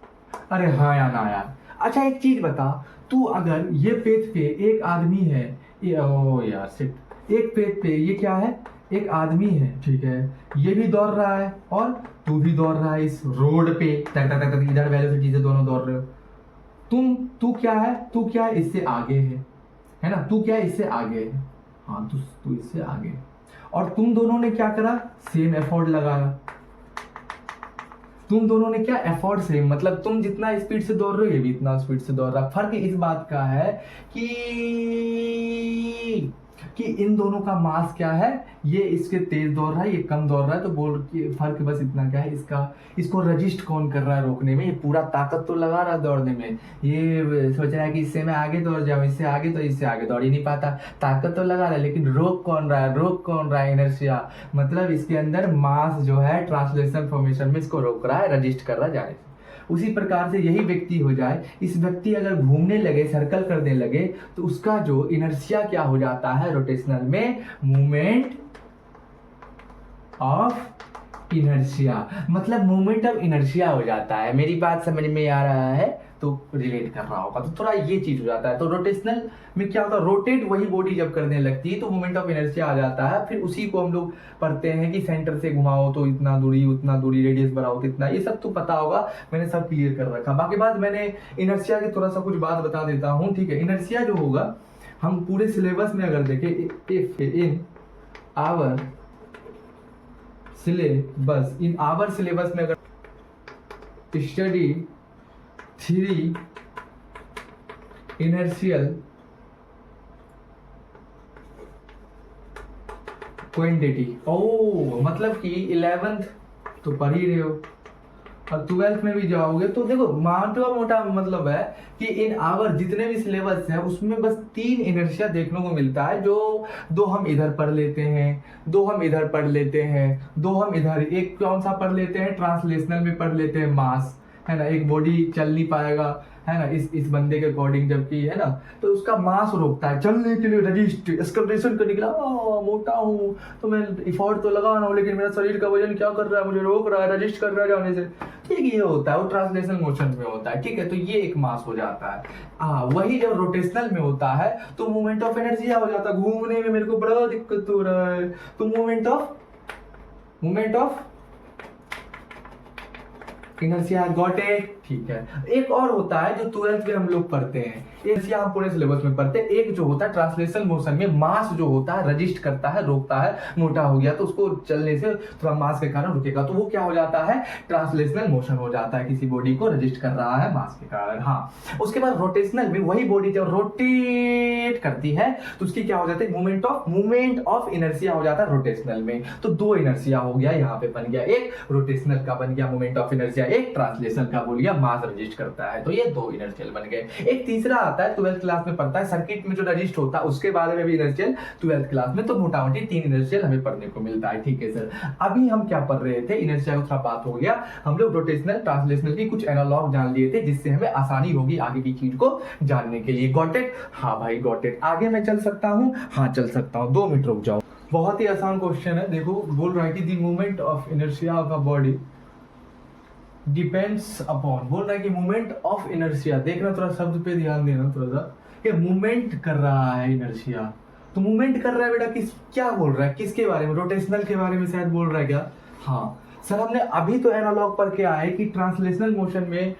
अरे हाँ या ना यार। अच्छा एक चीज बता, तू अगर ये पेज पे एक आदमी है, ये ओ यार सिट, एक पेज पे ये क्या है, एक आदमी है, ठीक है, ये भी दौड़ रहा है और तू भी दौड़ रहा है इस रोड पे, तक तक तक इधर वेलोसिटी से दोनों दौड़ रहे हो। तू क्या है, तू क्या है, इससे आगे है ना, तू क्या है, इससे आगे है, हाँ तू इससे आगे है। और तुम दोनों ने क्या करा, सेम एफर्ट लगाया। तुम दोनों ने क्या, एफर्ट सेम, मतलब तुम जितना स्पीड से दौड़ रहे हो ये भी इतना स्पीड से दौड़ रहा। फर्क इस बात का है कि कि इन दोनों का मास क्या है, ये इसके तेज दौड़ रहा है, ये कम दौड़ रहा है, तो बोल कि फर्क बस इतना क्या है, इसको रजिस्ट कौन कर रहा है रोकने में, ये पूरा ताकत तो लगा रहा है दौड़ने में, ये सोच रहा है कि इससे मैं आगे दौड़ जाऊँ, इससे आगे, तो इससे आगे दौड़ ही नहीं पाता, ताकत तो लगा रहा है लेकिन रोक कौन रहा है, इनर्शिया, मतलब इसके अंदर मास जो है ट्रांसलेशन फॉर्मेशन में इसको रोक रहा है, रजिस्ट कर रहा है जाने से। उसी प्रकार से यही व्यक्ति हो जाए, इस व्यक्ति अगर घूमने लगे, सर्कल करने लगे, तो उसका जो इनर्शिया क्या हो जाता है रोटेशनल में, मूवमेंट ऑफ इनर्शिया, मतलब मूवमेंट ऑफ इनर्शिया हो जाता है। मेरी बात समझ में आ रहा है तो रिलेट कर रहा होगा, तो थोड़ा ये चीज हो जाता है। तो रोटेशनल में क्या होता है, रोटेट वही बॉडी जब करने लगती है तो मूवमेंट ऑफ इनर्शिया आ जाता है। फिर उसी को हम लोग पढ़ते हैं कि सेंटर से घुमाओ तो इतना दूरी, उतना दूरी, रेडियस बढ़ाओ तो इतना, ये सब तो पता होगा, मैंने सब क्लियर कर रखा। बाकी बात मैंने इनर्शिया की थोड़ा सा कुछ बात बता देता हूँ, ठीक है। इनर्शिया जो होगा, हम पूरे सिलेबस में अगर देखें, इफ इन आवर सिलेबस में अगर स्टडी थ्री इनर्शियल क्वांटिटी, मतलब कि 11th तो पढ़ ही रहे हो और 12th में भी जाओगे तो देखो मोटा मतलब है कि इन आवर जितने भी सिलेबस है उसमें बस 3 इनर्शिया देखने को मिलता है, जो 2 हम इधर पढ़ लेते हैं, 2 हम इधर पढ़ लेते हैं, 2 हम इधर, एक कौन सा पढ़ लेते हैं, ट्रांसलेशनल में पढ़ लेते हैं, मास है ना, एक बॉडी चल नहीं पाएगा है ना इस बंदे के अकॉर्डिंग, जबकि है ना तो उसका मास रोकता है चलने के लिए, रजिस्ट एक्सकलरेशन करने के लिए, मोटा हूँ तो मैं इफोर्ट तो लगा रहा हूँ लेकिन मेरा शरीर का वजन क्या कर रहा है, मुझे रोक रहा है, रजिस्ट कर रहा है जाने से, ठीक, ये होता है, वो ट्रांसलेशनल मोशन में होता है, ठीक है। तो ये एक मास हो जाता है। वही जब रोटेशनल में होता है तो मूवमेंट ऑफ एनर्जी हो जाता है, घूमने में मेरे को बड़ा दिक्कत हो रहा है, तो movement of inertia, got it, ठीक है। एक और होता है जो 12th में हम लोग पढ़ते हैं, इनर्शिया हम पूरे सिलेबस में पढ़ते हैं। एक जो होता है ट्रांसलेशनल मोशन में मास जो होता है रजिस्ट करता है, रोकता है, मोटा हो गया तो उसको चलने से थोड़ा मास के कारण रुकेगा, तो वो क्या हो जाता है, ट्रांसलेशनल मोशन हो जाता है, किसी बॉडी को रजिस्ट कर रहा है मास के कारण। हाँ, उसके बाद रोटेशनल में वही बॉडी जब रोटेट करती है तो उसकी क्या हो जाती है, मूवमेंट ऑफ इनर्शिया हो जाता है रोटेशनल में। तो 2 इनर्शिया हो गया, यहाँ पे बन गया, एक रोटेशनल का बन गया मूवमेंट ऑफ इनर्शिया, एक ट्रांसलेशनल का बोल गया मास रजिस्ट करता है, तो ये 2 इनर्शियल बन गए। एक तीसरा आता है 12th क्लास में पढ़ता है, सर्किट में जो रजिस्ट होता है उसके बारे में भी इनर्शियल 12th क्लास में, तो मोटा मोटी 3 इनर्शियल हमें पढ़ने को मिलता है, ठीक है सर। अभी हम क्या पढ़ रहे थे, इनर्शिया का थोड़ा बात हो गया, हम लोग रोटेशनल ट्रांसलेशनल की कुछ एनालॉग जान लिए थे जिससे हमें आसानी होगी आगे की चीज को जानने के लिए। Got it? हाँ भाई गॉट इट। आगे मैं चल सकता हूँ? हाँ चल सकता हूँ, 2 मिनट रुक जाओ। बहुत ही आसान क्वेश्चन है, देखो बोल रहा है कि the movement of inertia of a body depends upon, बोल रहा है कि मूवमेंट ऑफ इनर्शिया, देखना थोड़ा शब्द पे ध्यान देना थोड़ा सा, ये मूवमेंट कर रहा है इनर्शिया, तो मूवमेंट कर रहा है बेटा क्या बोल रहा है, किसके बारे में, रोटेशनल के बारे में शायद बोल रहा है क्या? हाँ सर, हमने अभी तो एनालॉग पढ़ के आए कि ट्रांसलेशनल मोशन में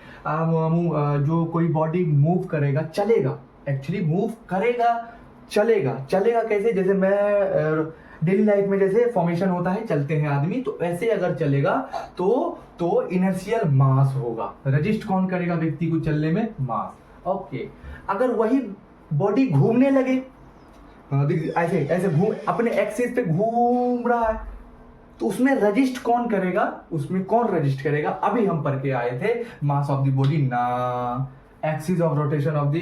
जो कोई बॉडी मूव करेगा, चलेगा, एक्चुअली मूव करेगा, चलेगा कैसे, जैसे मैं डेली लाइफ में जैसे फॉर्मेशन होता है, चलते हैं आदमी, तो ऐसे अगर चलेगा तो इनर्शियल मास होगा, रजिस्ट कौन करेगा व्यक्ति को चलने में, मास। ओके, अगर वही बॉडी घूमने लगे, ऐसे घूम, अपने एक्सिस पे घूम रहा है, तो उसमें रजिस्ट कौन करेगा, उसमें कौन रजिस्ट करेगा, अभी हम पढ़ के आए थे, मास ऑफ द बॉडी ना axis of rotation of the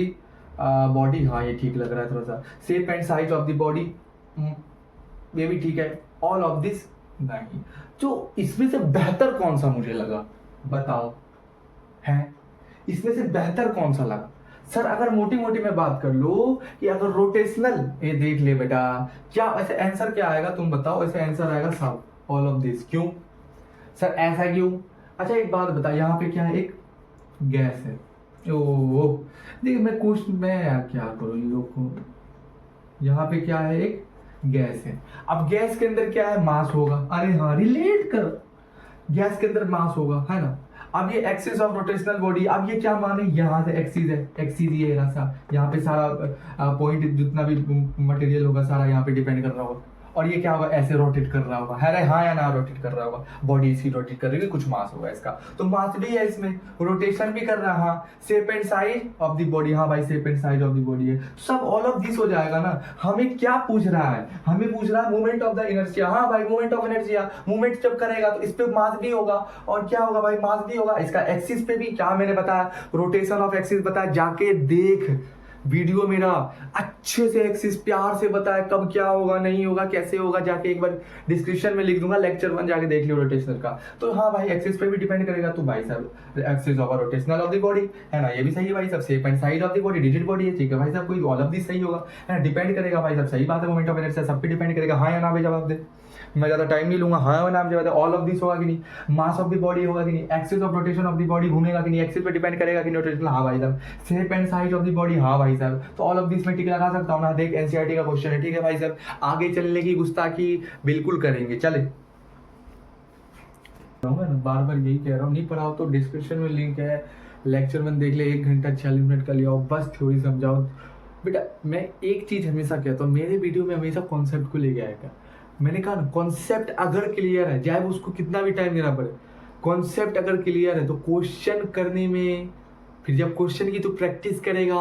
body, हाँ ये ठीक लग रहा है थोड़ा सा, shape and size of the body, ये भी ठीक है, ऑल ऑफ दिस नहीं। तो इसमें से बेहतर कौन सा मुझे लगा, बताओ, है इसमें से बेहतर कौन सा लगा? सर अगर मोटी मैं बात कर लो कि अगर रोटेशनल, ये देख ले बेटा, क्या ऐसे आंसर क्या आएगा तुम बताओ, ऐसे आंसर आएगा सब, ऑल ऑफ दिस। क्यों सर, ऐसा क्यों? अच्छा एक बात बता, यहाँ पे क्या है, एक गैस है, ओ देख मैं यार क्या करूँ इन लोग को, यहाँ पे क्या है, एक गैस है, अब गैस के अंदर क्या है, मास होगा, अरे हाँ रिलेट कर, गैस के अंदर मास होगा, है ना। अब ये एक्सिस ऑफ रोटेशनल बॉडी, अब ये क्या माने, यहाँ से एक्सिस है, एक्सिस ये रहा सा, यहाँ पे सारा पॉइंट जितना भी मटेरियल होगा सारा यहाँ पे डिपेंड कर रहा होगा, और ये क्या होगा, ऐसे रोटेट कर रहा होगा, है ना, हाँ या ना, रोटेट कर रहा होगा, बॉडी इसकी रोटेट कर रही है, कुछ मास होगा इसका, तो मास भी है इसमें, रोटेशन भी कर रहा है, हाँ, shape and size of the body, हाँ भाई shape and size of the body है, सब ऑल ऑफ दिस हो जाएगा ना। हमें क्या पूछ रहा है, हमें पूछ रहा है मूवमेंट ऑफ द इनर्शिया, हाँ भाई मूवमेंट ऑफ इनर्शिया, मूवमेंट जब करेगा तो इस पे मास भी होगा, और क्या होगा भाई, मास भी होगा, इसका एक्सिस पे भी, क्या मैंने बताया, रोटेशन ऑफ एक्सिस बताया, जाके देख वीडियो मेरा अच्छे से, एक्सिस प्यार से बताया, कब क्या होगा नहीं होगा कैसे होगा, जाके एक बार डिस्क्रिप्शन में लिख दूंगा, लेक्चर 1 जाके देख लियो रोटेशनल का। तो हाँ भाई एक्सिस पे भी डिपेंड करेगा, तो भाई साहब axis of rotational of the body, है ना, ये भी सही है भाई साहब, shape and size of the body, digit body है, ठीक है भाई साहब, कोई ऑल ऑफ दिस सही होगा, है ना, डिपेंड करेगा भाई साहब, सही बात है, मोमेंट ऑफ इनर्शिया सब पे डिपेंड करेगा, हाँ या ना भाई जवाब दे, मैं ज्यादा टाइम नहीं लूंगा, हाँ और नाम जवाब दे, ऑल ऑफ दिस होगा कि नहीं, मास ऑफ द बॉडी होगा कि नहीं, axis of rotation of the body घूमेगा कि नहीं, एक्सिस पे डिपेंड करेगा कि नहीं रोटेशन, हाँ भाई साहब, shape and size of the body, हाँ भाई साहब, तो ऑल ऑफ दिस में टिक लगा सकता हूँ ना, देख एनसीईआरटी का क्वेश्चन है, ठीक है भाई साहब, आगे चलने की गुस्ताखी बिल्कुल करेंगे, चले बार बार यही कह रहा हूँ, नहीं पढ़ाओ तो डिस्क्रिप्शन में लिंक है, लेक्चर 1 देख ले, 1 घंटा 40 मिनट का लिया, बस थ्योरी समझाओ बेटा। मैं एक चीज हमेशा कहता हूँ, मेरे वीडियो में हमेशा कॉन्सेप्ट को लेके आएगा, मैंने कहा ना कॉन्सेप्ट अगर क्लियर है, चाहे उसको कितना भी टाइम देना पड़े, कॉन्सेप्ट अगर क्लियर है तो क्वेश्चन करने में, फिर जब क्वेश्चन की तो प्रैक्टिस करेगा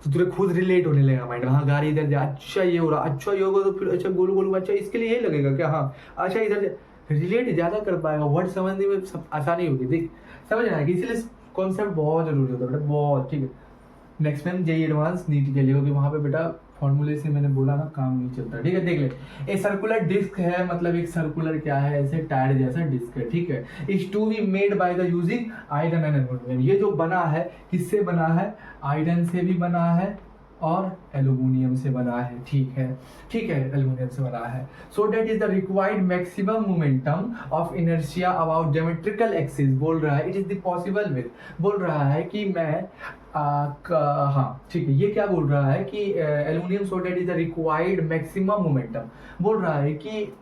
तो तुझे खुद रिलेट होने लगेगा माइंड, हाँ गाड़ी इधर जा, अच्छा ये हो रहा, अच्छा ये होगा, तो फिर अच्छा गोल गोल, अच्छा इसके लिए यही लगेगा क्या, हाँ अच्छा इधर रिलेट ज़्यादा कर पाएगा, वर्ड समझने में सब आसानी होगी, देख समझ रहा है कि इसलिए कॉन्सेप्ट बहुत जरूरी होता है बेटा, बहुत, ठीक है। Next time JEE advanced NEET के लिए, क्योंकि वहाँ पे बेटा फॉर्मूले से मैंने बोला ना काम नहीं चलता, ठीक है, देख ले, ए सर्कुलर डिस्क है, मतलब एक सर्कुलर क्या है, ऐसे टायर जैसा डिस्क है, ठीक है, is to be made by the using iron and aluminium, ये जो बना है किससे बना है, आयरन से भी बना है और एल्यूमिनियम से बना है, ठीक है, ठीक है, एल्यूमिनियम से बना है, so that is the required maximum momentum of inertia about geometrical axis, बोल रहा है it is the possible with, बोल रहा है कि मैं हाँ ठीक है, ये क्या बोल रहा है कि aluminium, so that is the required maximum momentum, बोल रहा है कि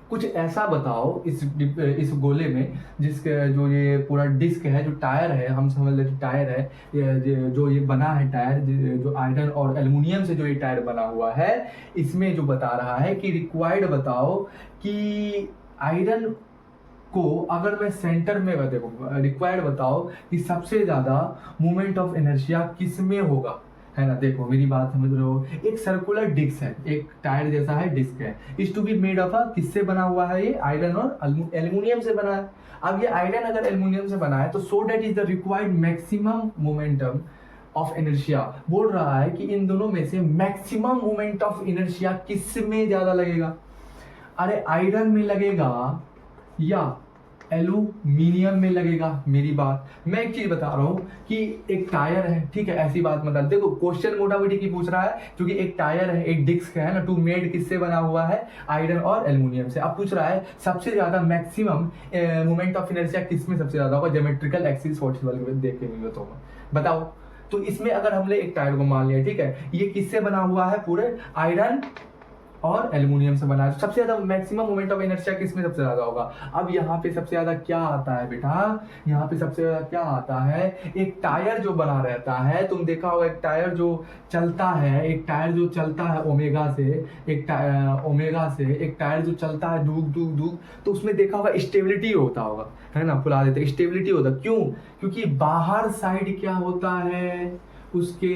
कुछ ऐसा बताओ इस गोले में, जिसके जो ये पूरा डिस्क है, जो टायर है, हम समझ लेते टायर है, जो ये बना है टायर, जो आयरन और एल्युमिनियम से जो ये टायर बना हुआ है, इसमें जो बता रहा है कि रिक्वायर्ड बताओ कि आयरन को अगर मैं सेंटर में देखो, रिक्वायर्ड बताओ कि सबसे ज्यादा मूवमेंट ऑफ इनर्शिया किस में होगा, है ना, देखो मेरी बात समझ रहे हो, एक सर्कुलर डिस्क है, एक टायर जैसा है डिस्क है, is to be made of, किससे बना हुआ है ये, आयरन और एल्युमिनियम से बना है। अब ये आयरन अगर एल्युमिनियम से बना है तो so that is the required maximum momentum of inertia, बोल रहा है कि इन दोनों में से मैक्सिमम मोमेंट ऑफ इनर्शिया किस में ज्यादा लगेगा, अरे आयरन में लगेगा या एल्यूमिनियम में लगेगा। मेरी बात, मैं एक चीज बता रहा हूं कि एक टायर है, ठीक है, ऐसी बात मत, देखो क्वेश्चन मोटा मोटी की पूछ रहा है, क्योंकि एक टायर है, एक डिस्क है ना, टू मेड किससे बना हुआ है, आयरन और एल्यूमिनियम से। अब पूछ रहा है सबसे ज्यादा मैक्सिमम मोमेंट ऑफ इनर्शिया किस में सबसे ज्यादा होगा, ज्योमेट्रिकल एक्सिस पॉसिबल देखेंगे तो बताओ। तो इसमें अगर हमने एक टायर को मान लिया, ठीक है, ये किससे बना हुआ है, पूरे आयरन और एल्युमिनियम से बना है, सबसे ज्यादा मैक्सिमम मोमेंट ऑफ इनर्शिया किसमें सबसे ज्यादा होगा। अब यहाँ पे सबसे ज्यादा क्या आता है बेटा, यहाँ पे सबसे ज्यादा क्या आता है, एक टायर जो बना रहता है, तुम देखा होगा एक टायर जो चलता है, एक टायर जो चलता है ओमेगा से, एक टायर जो चलता है धूक धूक धूक, तो उसमें देखा होगा स्टेबिलिटी होता होगा, है ना, फुला देते स्टेबिलिटी होता, क्यों, क्योंकि बाहर साइड क्या होता है, उसके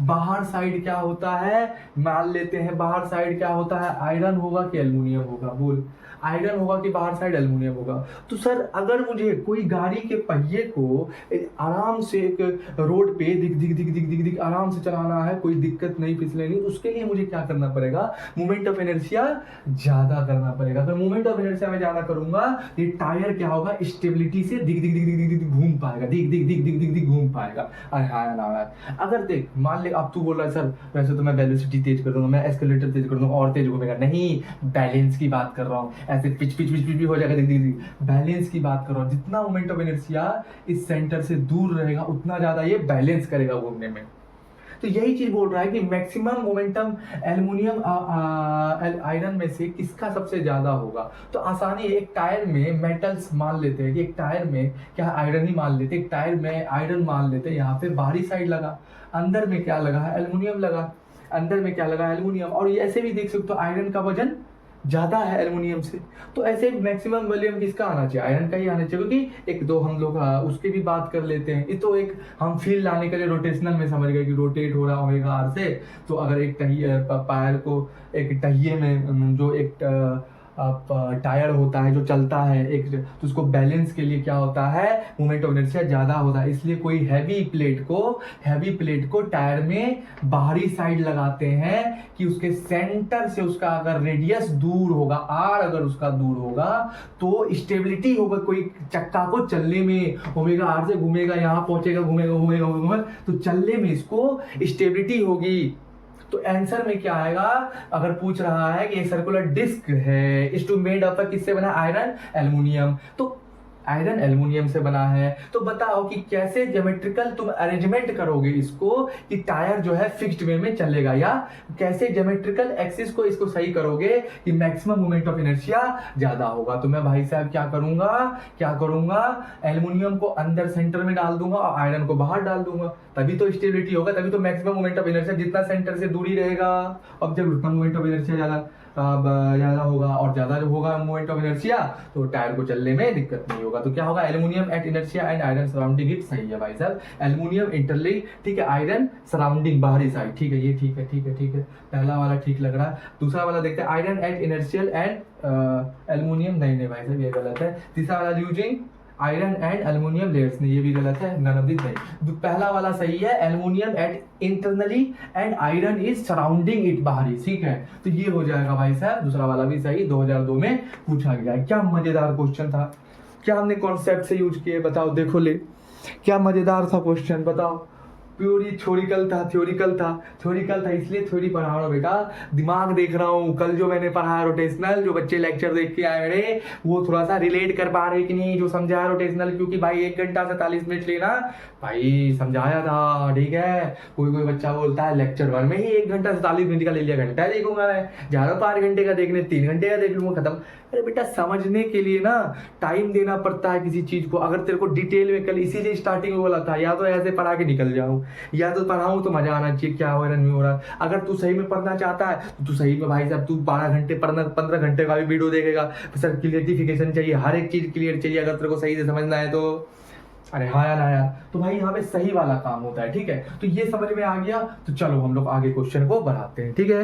बाहर साइड क्या होता है, मान लेते हैं बाहर साइड क्या होता है, आयरन होगा कि एल्युमिनियम होगा, बोल आयरन होगा कि बाहर साइड एल्युमिनियम होगा। तो सर अगर मुझे कोई गाड़ी के पहिए को आराम से एक रोड पे दिख दिख दिख दिख दिख दिख आराम से चलाना है, कोई दिक्कत नहीं फिसले नहीं, उसके लिए मुझे क्या करना पड़ेगा, मूवमेंट ऑफ इनर्शिया ज्यादा करना पड़ेगा। अगर मूवमेंट ऑफ इनर्शिया में ज्यादा करूंगा, ये टायर क्या होगा, स्टेबिलिटी से दिख दिख दिख दिख दिख दिख घूम पाएगा, दिख दिख दिख दिख दिख दिख घूम पाएगा। अरे हाँ ना, अगर देख मान ले अब तू बोल रहा है सर वैसे तो मैं वेलोसिटी तेज कर दूंगा, मैं एस्केलेटर तेज कर दूंगा और तेज घूमेगा, नहीं, बैलेंस की बात कर रहा हूँ, ऐसे पिच पिच पिच पिच भी हो जाएगा, दिख दिख दिख, बैलेंस की बात कर रहा हूँ। जितना मोमेंट ऑफ इनर्शिया इस सेंटर से दूर रहेगा उतना ज्यादा ये बैलेंस करेगा घूमने में। तो यही चीज बोल रहा है कि मैक्सिमम मोमेंटम एल्युमिनियम आयरन में से किसका सबसे ज्यादा होगा। तो आसानी है, एक टायर में मेटल्स मान लेते हैं कि एक टायर में क्या आयरन ही मान लेते, एक टायर में आयरन मान लेते, यहाँ पे बाहरी साइड लगा, अंदर में क्या लगा है, एल्युमिनियम लगा। अंदर में क्या लगा, एल्युमिनियम। और ये ऐसे भी देख सकते हो आयरन का वजन ज्यादा है एल्युमिनियम से, तो ऐसे मैक्सिमम वॉल्यूम किसका आना चाहिए, आयरन का ही आना चाहिए। क्योंकि एक दो हम लोग उसकी भी बात कर लेते हैं, ये तो एक हम फील लाने के लिए रोटेशनल में समझ गए कि रोटेट हो रहा ओमेगा आर से। तो अगर एक पायर को एक पहिए में जो एक टायर होता है जो चलता है एक, तो उसको बैलेंस के लिए क्या होता है, मोमेंट ऑफ इनर्शिया ज्यादा होता है। इसलिए कोई हैवी प्लेट को टायर में बाहरी साइड लगाते हैं कि उसके सेंटर से उसका अगर रेडियस दूर होगा, आर अगर उसका दूर होगा तो स्टेबिलिटी होगा कोई चक्का को चलने में। ओमेगा आर से घूमेगा, यहाँ पहुंचेगा, घूमेगा, तो चलने में इसको स्टेबिलिटी होगी। तो आंसर में क्या आएगा, अगर पूछ रहा है कि एक सर्कुलर डिस्क है, इस टू मेड अप किससे बना, आयरन एल्युमिनियम, तो आयरन एल्युमिनियम से बना है। तो बताओ कि कैसे ज्योमेट्रिकल तुम अरेंजमेंट करोगे इसको कि टायर जो है फिक्स्ड वे में चलेगा, या कैसे ज्योमेट्रिकल एक्सिस को इसको सही करोगे कि मैक्सिमम मोमेंट ऑफ इनर्शिया ज्यादा होगा। तो मैं भाई साहब क्या करूंगा, एल्युमिनियम को अंदर सेंटर में डाल दूंगा और आयरन को बाहर डाल दूंगा, तभी तो स्टेबिलिटी होगा, तभी तो मैक्सिमम मोमेंट ऑफ इनर्शिया। जितना सेंटर से दूरी रहेगा ऑब्जेक्ट उतना मोमेंट ऑफ इनर्शिया ज्यादा होगा, और ज्यादा जो होगा मोमेंट ऑफ इनर्शिया तो टायर को चलने में दिक्कत नहीं होगा। तो क्या होगा, aluminium at inertia and iron surrounding it, सही है भाई साहब, एल्युमिनियम इंटरलिंक, ठीक है, आयरन सराउंडिंग बाहरी साइड, ठीक है, ये ठीक है, पहला वाला ठीक लग रहा है। दूसरा वाला देखते हैं, iron at inertial and aluminium, नहीं भाई साहब ये गलत है। तीसरा वाला using iron and aluminium layers, नहीं ये भी गलत है, नन ऑफ दिस नहीं। पहला वाला सही है, aluminium at internally and iron is surrounding it बाहरी, ठीक है, तो ये हो जाएगा भाई साहब, दूसरा वाला भी सही, 2002 में पूछा गया है। क्या मजेदार क्वेश्चन था, क्या हमने कॉन्सेप्ट से यूज किए बताओ, देखो ले क्या मजेदार था क्वेश्चन, बताओ। प्योरी थ्योरिकल था, इसलिए थ्योरी पढ़ा रहा हूँ बेटा, दिमाग देख रहा हूँ। कल जो मैंने पढ़ा रोटेशनल, जो बच्चे लेक्चर देख के आए मेरे, वो थोड़ा सा रिलेट कर पा रहे कि नहीं जो समझाया रोटेशनल, क्योंकि भाई 1 घंटा 47 मिनट लेना भाई समझाया था, ठीक है। कोई बच्चा बोलता है लेक्चर 1 में ही 1 घंटा 47 मिनट का ले लिया, घंटा देखूंगा मैं, ज्यादा 5 घंटे का देखने 3 घंटे का देख लूंगा, खत्म। अरे बेटा समझने के लिए ना टाइम देना पड़ता है किसी चीज को। अगर तेरे को डिटेल में, कल इसीलिए स्टार्टिंग में बोला था, या तो ऐसे पढ़ा के निकल जाऊं, या तो पढ़ाऊं तो मजा आना चाहिए, क्या हो रहा है नहीं हो रहा। अगर तू सही में पढ़ना चाहता है तो तू सही में भाई साहब, तू 12 घंटे पढ़ना, 15 घंटे का भी वीडियो देखेगा। सर क्लियरिफिकेशन चाहिए, हर एक चीज क्लियर चाहिए अगर तेरे को सही से समझना है तो। अरे हाँ यार ना यार, तो भाई यहाँ पे सही वाला काम होता है, ठीक है। तो ये समझ में आ गया, तो चलो हम लोग आगे क्वेश्चन को बढ़ाते हैं, ठीक है।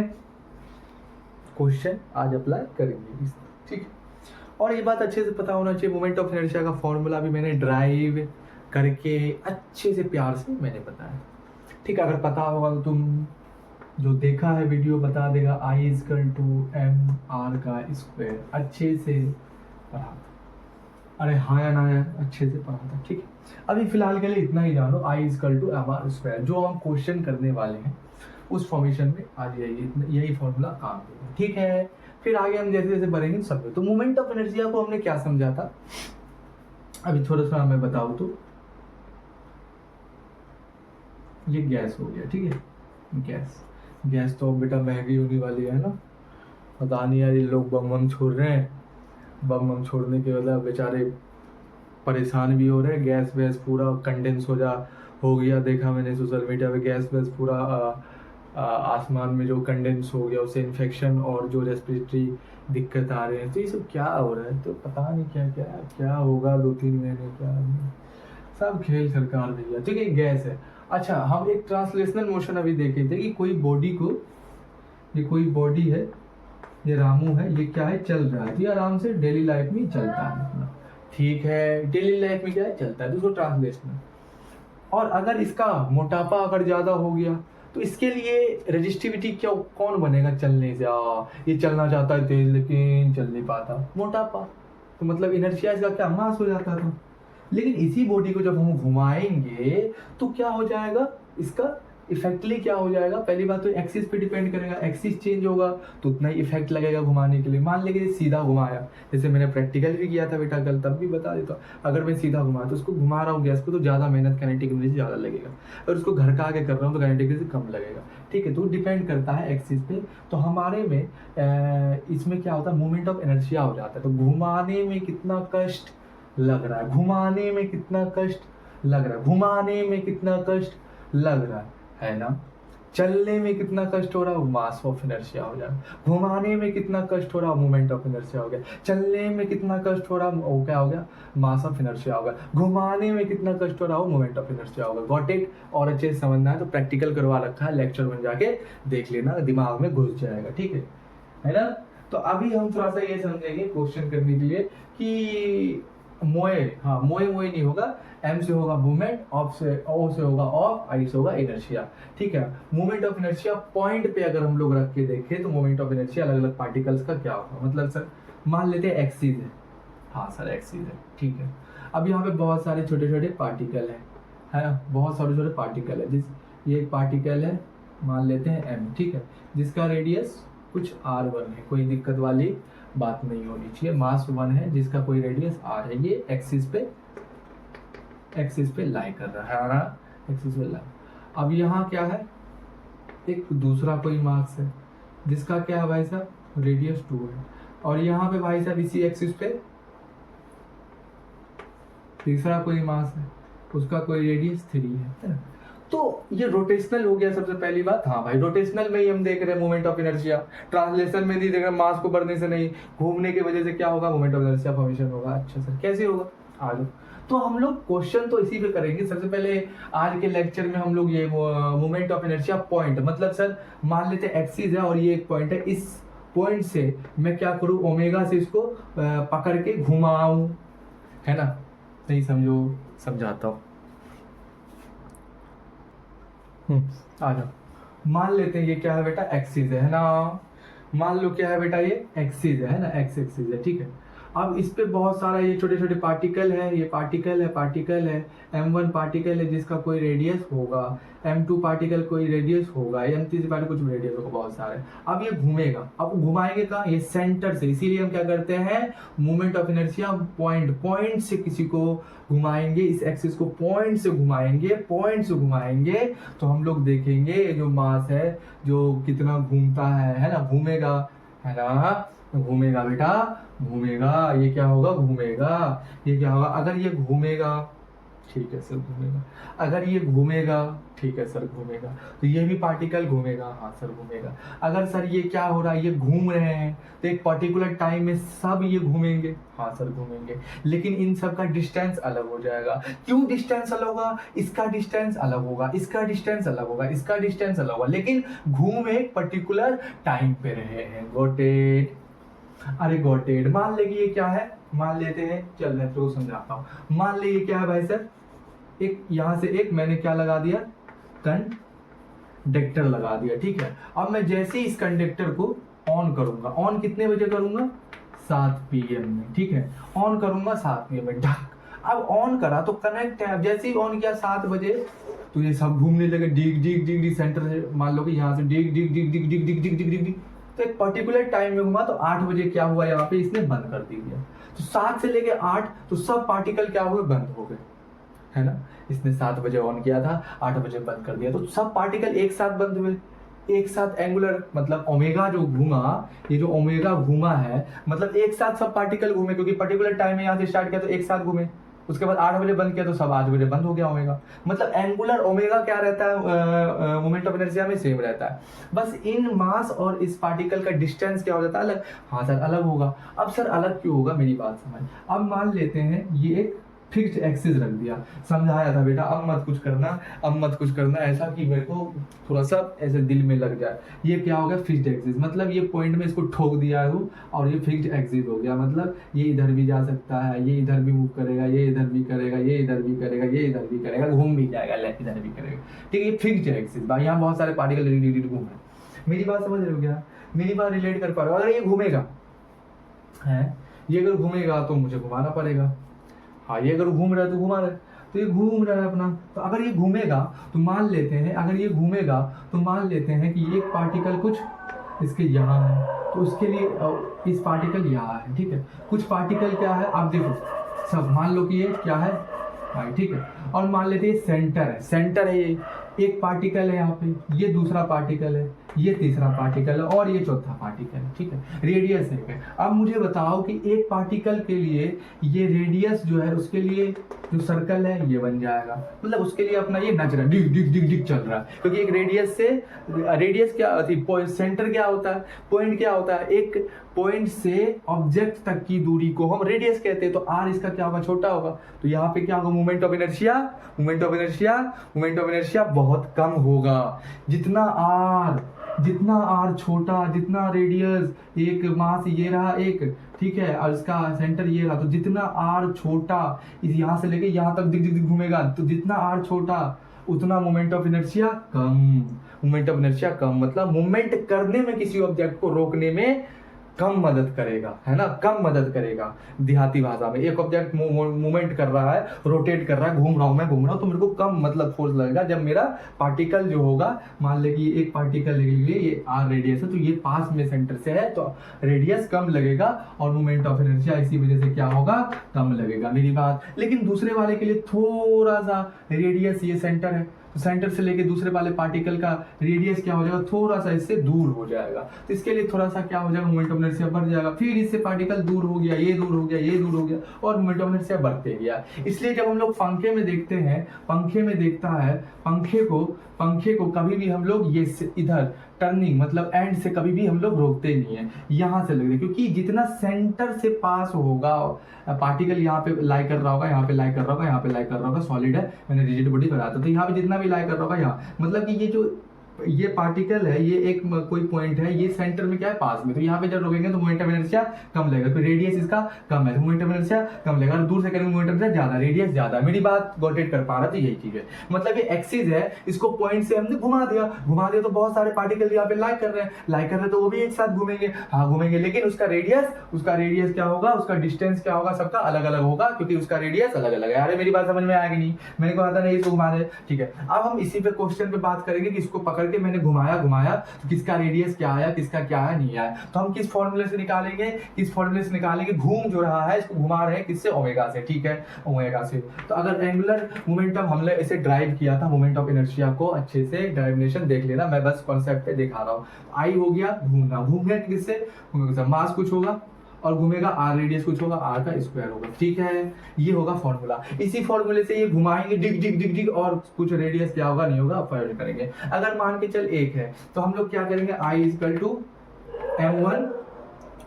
क्वेश्चन आज अप्लाई करेंगे, ठीक है। और ये बात अच्छे से पता होना चाहिए, मोमेंट ऑफ इनर्शिया का फॉर्मूला भी मैंने ड्राइव करके अच्छे से प्यार से मैंने बताया, ठीक है। अगर पता होगा तो तुम जो देखा है वीडियो बता देगा, I = mr का स्क्वायर, अच्छे से पढ़ा था। अरे हाँ या ना यार, अच्छे से पढ़ा था, ठीक है। अभी फिलहाल के लिए इतना ही जानो, I = mr², जो हम क्वेश्चन करने वाले हैं उस फॉर्मेशन में आज यही फॉर्मूला काम देगा, ठीक है। फिर आगे हम जैसे जैसे बढ़ेंगे सब में। तो मोमेंट ऑफ इनर्शिया को हमने क्या समझा था, अभी थोड़ा सा मैं बताऊं तो ये गैस हो गया, ठीक है। गैस तो बेटा महंगी होने वाली है ना, पता नहीं यार, ये लोग बम छोड़ रहे हैं, बम छोड़ने के वजह बेचारे परेशान भी हो रहे हैं। गैस वैस पूरा कंडेंस हो गया, देखा मैंने सोशल मीडिया पे, गैस वैस पूरा आसमान में जो कंडेंस हो गया, उससे इन्फेक्शन और जो रेस्पिरेटरी दिक्कत आ रहे हैं। तो ये सब क्या हो रहा है, तो पता नहीं क्या होगा 2-3 महीने, क्या सब खेल सरकार भैया, ठीक है। गैस है। अच्छा, हम एक ट्रांसलेशनल मोशन अभी देखे थे कि कोई बॉडी को, ये कोई बॉडी है, ये रामू है, ये क्या है, चल रहा है, ये आराम से डेली लाइफ में चलता है, ठीक है। डेली लाइफ में क्या है, चलता है, तो उसको ट्रांसलेशनल। और अगर इसका मोटापा अगर ज्यादा हो गया तो इसके लिए रेजिस्टिविटी क्या कौन बनेगा चलने से, ये चलना चाहता है तेज लेकिन चल नहीं पाता, मोटापा। तो मतलब इनर्शिया इसका क्या, मास हो जाता था। लेकिन इसी बॉडी को जब हम घुमाएंगे तो क्या हो जाएगा, इसका इफेक्टली क्या हो जाएगा, पहली बात तो एक्सिस पे डिपेंड करेगा, एक्सिस चेंज होगा तो उतना ही इफेक्ट लगेगा घुमाने के लिए। मान लीजिए सीधा घुमाया, जैसे मैंने प्रैक्टिकल भी किया था बेटा कल, तब भी बता देता, अगर मैं सीधा घुमाया तो उसको घुमा रहा हूँ गैस को, तो ज़्यादा मेहनत काइनेटिक एनर्जी ज़्यादा लगेगा, और उसको घर का आगे कर रहा हूँ तो काइनेटिक एनर्जी कम लगेगा, ठीक है। तो डिपेंड करता है एक्सिस पे। तो हमारे में इसमें क्या होता है, मूवमेंट ऑफ इनर्शिया हो जाता है। तो घुमाने में कितना कष्ट लग रहा है, घुमाने में कितना कष्ट लग रहा है, घुमाने में कितना कष्ट लग रहा है ना। चलने में कितना कष्ट हो रहा है, वो मास ऑफ इनर्शिया हो जाएगा। घुमाने में कितना कष्ट हो रहा है, मोमेंट ऑफ इनर्शिया हो गया। चलने में कितना कष्ट हो रहा है, वो क्या हो गया, मास ऑफ इनर्शिया हो गया। घुमाने में कितना कष्ट हो रहा हो, मोमेंट ऑफ इनर्शिया होगा। Got it? और अच्छे से समझना है तो प्रैक्टिकल करवा रखा है, लेक्चर में जाके देख लेना, दिमाग में घुस जाएगा, ठीक है ना। तो अभी हम थोड़ा सा ये समझेंगे क्वेश्चन करने के लिए कि मोए, हाँ मोए नहीं होगा, एम से होगा मूवमेंट, ऑफ से, ओ से होगा ऑफ, आई से होगा इनर्शिया, ठीक है। मूवमेंट ऑफ इनर्शिया पॉइंट पे अगर हम लोग रख के देखें तो मूवमेंट ऑफ इनर्शिया अलग अलग पार्टिकल्स का क्या होगा। मतलब सर मान लेते हैं एक्सिस है, हाँ सर एक्सिस है, ठीक है। अब यहाँ पे बहुत सारे छोटे छोटे पार्टिकल है ना, बहुत सारे छोटे पार्टिकल है। ये एक पार्टिकल है, मान लेते हैं एम, ठीक है, जिसका रेडियस कुछ r1 है, कोई दिक्कत वाली बात नहीं होनी चाहिए। मास 1 है जिसका कोई रेडियस r है, ये एक्सिस पे लाई कर रहा है ना, एक्सिस पे लाई। अब यहाँ क्या है, एक दूसरा कोई मास है जिसका क्या है भाई साहब, रेडियस 2 है, और यहाँ पे भाई साहब इसी एक्सिस पे तीसरा कोई मास है, उसका कोई रेडियस 3 है। तो ये रोटेशनल हो गया सबसे पहली बात। हाँ भाई रोटेशनल में ही हम देख रहे हैं मूवमेंट ऑफ इनर्शिया, ट्रांसलेशन में नहीं देख रहे, मास को बढ़ने से नहीं, घूमने की वजह से क्या होगा, मूवमेंट ऑफ इनर्शिया फॉर्मेशन होगा। अच्छा सर कैसे होगा, आ जाओ। तो हम लोग क्वेश्चन तो इसी पे करेंगे। सबसे पहले आज के लेक्चर में हम लोग ये मूवमेंट ऑफ इनर्शिया पॉइंट, मतलब सर मान लेते हैं एक्सिस है और ये एक पॉइंट है, इस पॉइंट से मैं क्या करूँ, ओमेगा से इसको पकड़ के घुमाऊं, है ना। नहीं समझो, समझाता हूँ। आ जाओ। मान लेते हैं ये क्या है बेटा, एक्सिस है ना, मान लो क्या है बेटा, ये एक्सिस है ना, एक्स एक्सिस है, ठीक है। अब इस पे बहुत सारा ये छोटे छोटे पार्टिकल है, ये पार्टिकल है, m1 पार्टिकल है जिसका कोई रेडियस होगा, m2 पार्टिकल कोई रेडियस होगा, m3 पार्टिकल कुछ रेडियस होगा, बहुत सारे। अब ये घूमेगा, अब घुमाएंगे कहाँ, ये सेंटर से, इसीलिए हम क्या करते हैं, मूवमेंट ऑफ इनर्शिया पॉइंट से किसी को घुमाएंगे, इस एक्सिस को पॉइंट से घुमाएंगे तो हम लोग देखेंगे जो मास है जो कितना घूमता है ना, घूमेगा, है ना, घूमेगा बेटा, घूमेगा। ये क्या होगा, घूमेगा। ये क्या होगा, अगर ये घूमेगा, ठीक है सर घूमेगा, अगर ये घूमेगा, ठीक है सर घूमेगा, तो ये भी पार्टिकल घूमेगा, हाँ सर घूमेगा। अगर सर ये क्या हो रहा है, ये घूम रहे हैं तो एक पर्टिकुलर टाइम में सब ये घूमेंगे, हाँ सर घूमेंगे, लेकिन इन सब का डिस्टेंस अलग हो जाएगा। क्यों डिस्टेंस अलग होगा, इसका डिस्टेंस अलग होगा, इसका डिस्टेंस अलग होगा, इसका डिस्टेंस अलग होगा, लेकिन घूम एक पर्टिकुलर टाइम पे रहे हैं। Got it? अरे गॉट इट। मान ले कि ये क्या है, मान लेते हैं, चल मैं तो समझाता हूँ। मान ले ये क्या है भाई सर, एक यहाँ से एक मैंने क्या लगा दिया, कंडक्टर लगा दिया, ठीक है। अब मैं जैसे ही इस कंडक्टर को ऑन करूंगा, ऑन कितने बजे करूंगा, 7 PM में, ठीक है, ऑन करूंगा 7 PM में, ढक। अब ऑन करा तो कनेक्ट है, अब जैसे ही ऑन किया 7 बजे तो ये सब घूमने लगे, डिग डिग डिग डिग, सेंटर से मान लो कि यहाँ से डिग डिग डिग डिग डिग डिग डिग डिग डिग डिग, तो एक पर्टिकुलर टाइम में घुमा तो 8 बजे क्या हुआ, यहाँ पे इसने बंद कर दिया। तो 7 से लेके 8 तो सब पार्टिकल क्या हुए, बंद हो गए, है ना। इसने 7 बजे ऑन किया था, 8 बजे बंद कर दिया, तो सब पार्टिकल एक साथ बंद हुए, एक साथ एंगुलर, मतलब ओमेगा जो घूमा, ये जो ओमेगा घूमा है मतलब एक साथ सब पार्टिकल घूमे, क्योंकि पर्टिकुलर टाइम में यहाँ से स्टार्ट किया तो एक साथ घूमे, उसके बाद 8 बजे बंद किया तो सब 8 बजे बंद हो गया ओमेगा। मतलब एंगुलर ओमेगा क्या रहता है, मोमेंट ऑफ इनर्शिया में सेम रहता है, बस इन मास और इस पार्टिकल का डिस्टेंस क्या हो जाता है, अलग। हाँ सर अलग होगा। अब सर अलग क्यों होगा, मेरी बात समझ। अब मान लेते हैं ये एक फिक्स्ड एक्सिस रख दिया, समझाया था बेटा, अब मत कुछ करना ऐसा कि मेरे को थोड़ा सा ऐसे दिल में लग जाए। ये क्या हो गया, फिक्स्ड एक्सिस, मतलब ये पॉइंट में इसको ठोक दिया हूँ और ये फिक्स्ड एक्सिस हो गया, मतलब ये इधर भी जा सकता है, ये इधर भी मूव करेगा, ये इधर भी करेगा, ये इधर भी करेगा, ये इधर भी करेगा, घूम भी जाएगा, इधर भी करेगा, ठीक है। ये फिक्स्ड एक्सिस, यहाँ बहुत सारे पार्टिकल घूम रहे। मेरी बात समझ रहे हो क्या, मेरी बात रिलेट कर पा रहे हो। अगर ये घूमेगा है, ये अगर घूमेगा तो मुझे घुमाना पड़ेगा, हाँ ये अगर घूम रहा है तो घुमा रहा है, तो ये घूम रहा है अपना। तो अगर ये घूमेगा तो मान लेते हैं, अगर ये घूमेगा तो मान लेते हैं कि एक पार्टिकल कुछ इसके यहाँ है, तो उसके लिए इस पार्टिकल यहाँ है, ठीक है। कुछ पार्टिकल क्या है, आप देखो सब मान लो कि ये क्या है भाई, ठीक है। और मान लेते हैं सेंटर है, ये एक पार्टिकल है यहाँ पे, ये दूसरा पार्टिकल है, ये तीसरा पार्टिकल है और ये चौथा पार्टिकल है, ठीक है, रेडियस है। अब मुझे बताओ कि एक पार्टिकल के लिए ये रेडियस जो है उसके लिए जो सर्कल है ये बन जाएगा, मतलब उसके लिए अपना ये नच रहा है, डिग डिग डिग डिग चल रहा है, क्योंकि एक रेडियस क्या थी, सेंटर क्या होता है, पॉइंट क्या होता है, एक पॉइंट से ऑब्जेक्ट तक की दूरी को हम रेडियस कहते हैं। तो आर इसका क्या होगा, छोटा होगा, तो यहाँ पे क्या होगा, मोमेंट ऑफ इनर्शिया बहुत कम होगा। जितना आर छोटा, जितना रेडियस, एक मास ये रहा एक, ठीक है, और इसका सेंटर ये रहा, तो जितना आर छोटा इस यहाँ से लेके यहाँ तक दिख दिख दिख घूमेगा, तो जितना आर छोटा उतना मोमेंट ऑफ इनर्शिया कम, मतलब मूवमेंट करने में, किसी ऑब्जेक्ट को रोकने में कम मदद करेगा, है ना, कम मदद करेगा। देहाती भाषा में एक ऑब्जेक्ट मूवमेंट कर रहा है, रोटेट कर रहा है, घूम रहा हूं, तो मेरे को कम मतलब फोर्स लगेगा जब मेरा पार्टिकल जो होगा, मान ले कि एक पार्टिकल के लिए ये आर रेडियस है, तो ये पास में सेंटर से है, तो रेडियस कम लगेगा और मोमेंट ऑफ इनर्शिया इसी वजह से क्या होगा, कम लगेगा, मेरी बात। लेकिन दूसरे वाले के लिए थोड़ा सा रेडियस, ये सेंटर है, तो सेंटर से लेके दूसरे वाले पार्टिकल का रेडियस क्या हो जाएगा, थोड़ा सा इससे दूर हो जाएगा, तो इसके लिए थोड़ा सा क्या हो जाएगा, मोमेंट ऑफ इनर्शिया बढ़ जाएगा। फिर इससे पार्टिकल दूर हो गया, ये दूर हो गया, ये दूर हो गया, और मोमेंट ऑफ इनर्शिया बढ़ते गया। इसलिए जब हम लोग पंखे में देखते हैं, पंखे में देखता है, पंखे को कभी भी हम लोग ये इधर टर्निंग मतलब एंड से कभी भी हम लोग रोकते नहीं है, यहाँ से लगते, क्योंकि जितना सेंटर से पास होगा पार्टिकल, यहाँ पे लाई कर रहा होगा, यहाँ पे लाई कर रहा होगा, यहाँ पे लाई कर रहा होगा, सॉलिड है, मैंने रिजिड बॉडी बनाया था, तो यहाँ पे जितना भी लाई कर रहा होगा यहाँ, मतलब कि ये जो ये पार्टिकल है, ये एक कोई पॉइंट है, ये सेंटर में क्या है, पास में, तो यहाँ पे जब रोकेंगे तो मोमेंट ऑफ इनर्शिया कम लगेगा, तो रेडियस इसका कम है, तो मोमेंट ऑफ इनर्शिया कम लगेगा, और दूर से करेंगे मोमेंट ऑफ इनर्शिया ज्यादा, रेडियस ज्यादा। मेरी बात गॉट कर पा रहा था, यही चीज है, मतलब ये एक्सिस है, इसको पॉइंट से हमने घुमा दिया, तो बहुत सारे पार्टिकल यहाँ पे लाई कर रहे हैं, तो वो भी एक साथ घूमेंगे, हाँ घूमेंगे, लेकिन उसका रेडियस क्या होगा, उसका डिस्टेंस क्या होगा, सबका अलग अलग होगा, क्योंकि उसका रेडियस अलग अलग है। अरे मेरी बात समझ में आएगी नहीं, मैंने को आता नहीं, इसको घुमा दे, ठीक है। अब हम इसी पे क्वेश्चन पे बात करेंगे कि इसको पकड़ के मैंने घुमाया, तो किसका रेडियस क्या आया, किसका क्या है, नहीं आया, तो हम किस फॉर्मूले से निकालेंगे, घूम जो रहा है, इसको घुमा रहे हैं किससे, ओमेगा से, ठीक है, ओमेगा से। तो अगर एंगुलर मोमेंटम हमने इसे ड्राइव किया था, मोमेंट ऑफ इनर्शिया को अच्छे से ड्राइवेशन देख लेना, मैं बस कॉन्सेप्ट पे दिखा रहा हूँ। आई हो गया घूम गया किससे, मास कुछ होगा और घूमेगा, आर रेडियस कुछ होगा, आर का स्क्वायर होगा, ठीक है, ये होगा फॉर्मूला। इसी फॉर्मूले से ये घुमाएंगे, डिग डिग डिग डिग, और कुछ रेडियस क्या होगा, नहीं होगा, फाइंड करेंगे। अगर मान के चल एक है, तो हम लोग क्या करेंगे, आई इक्वल टू m1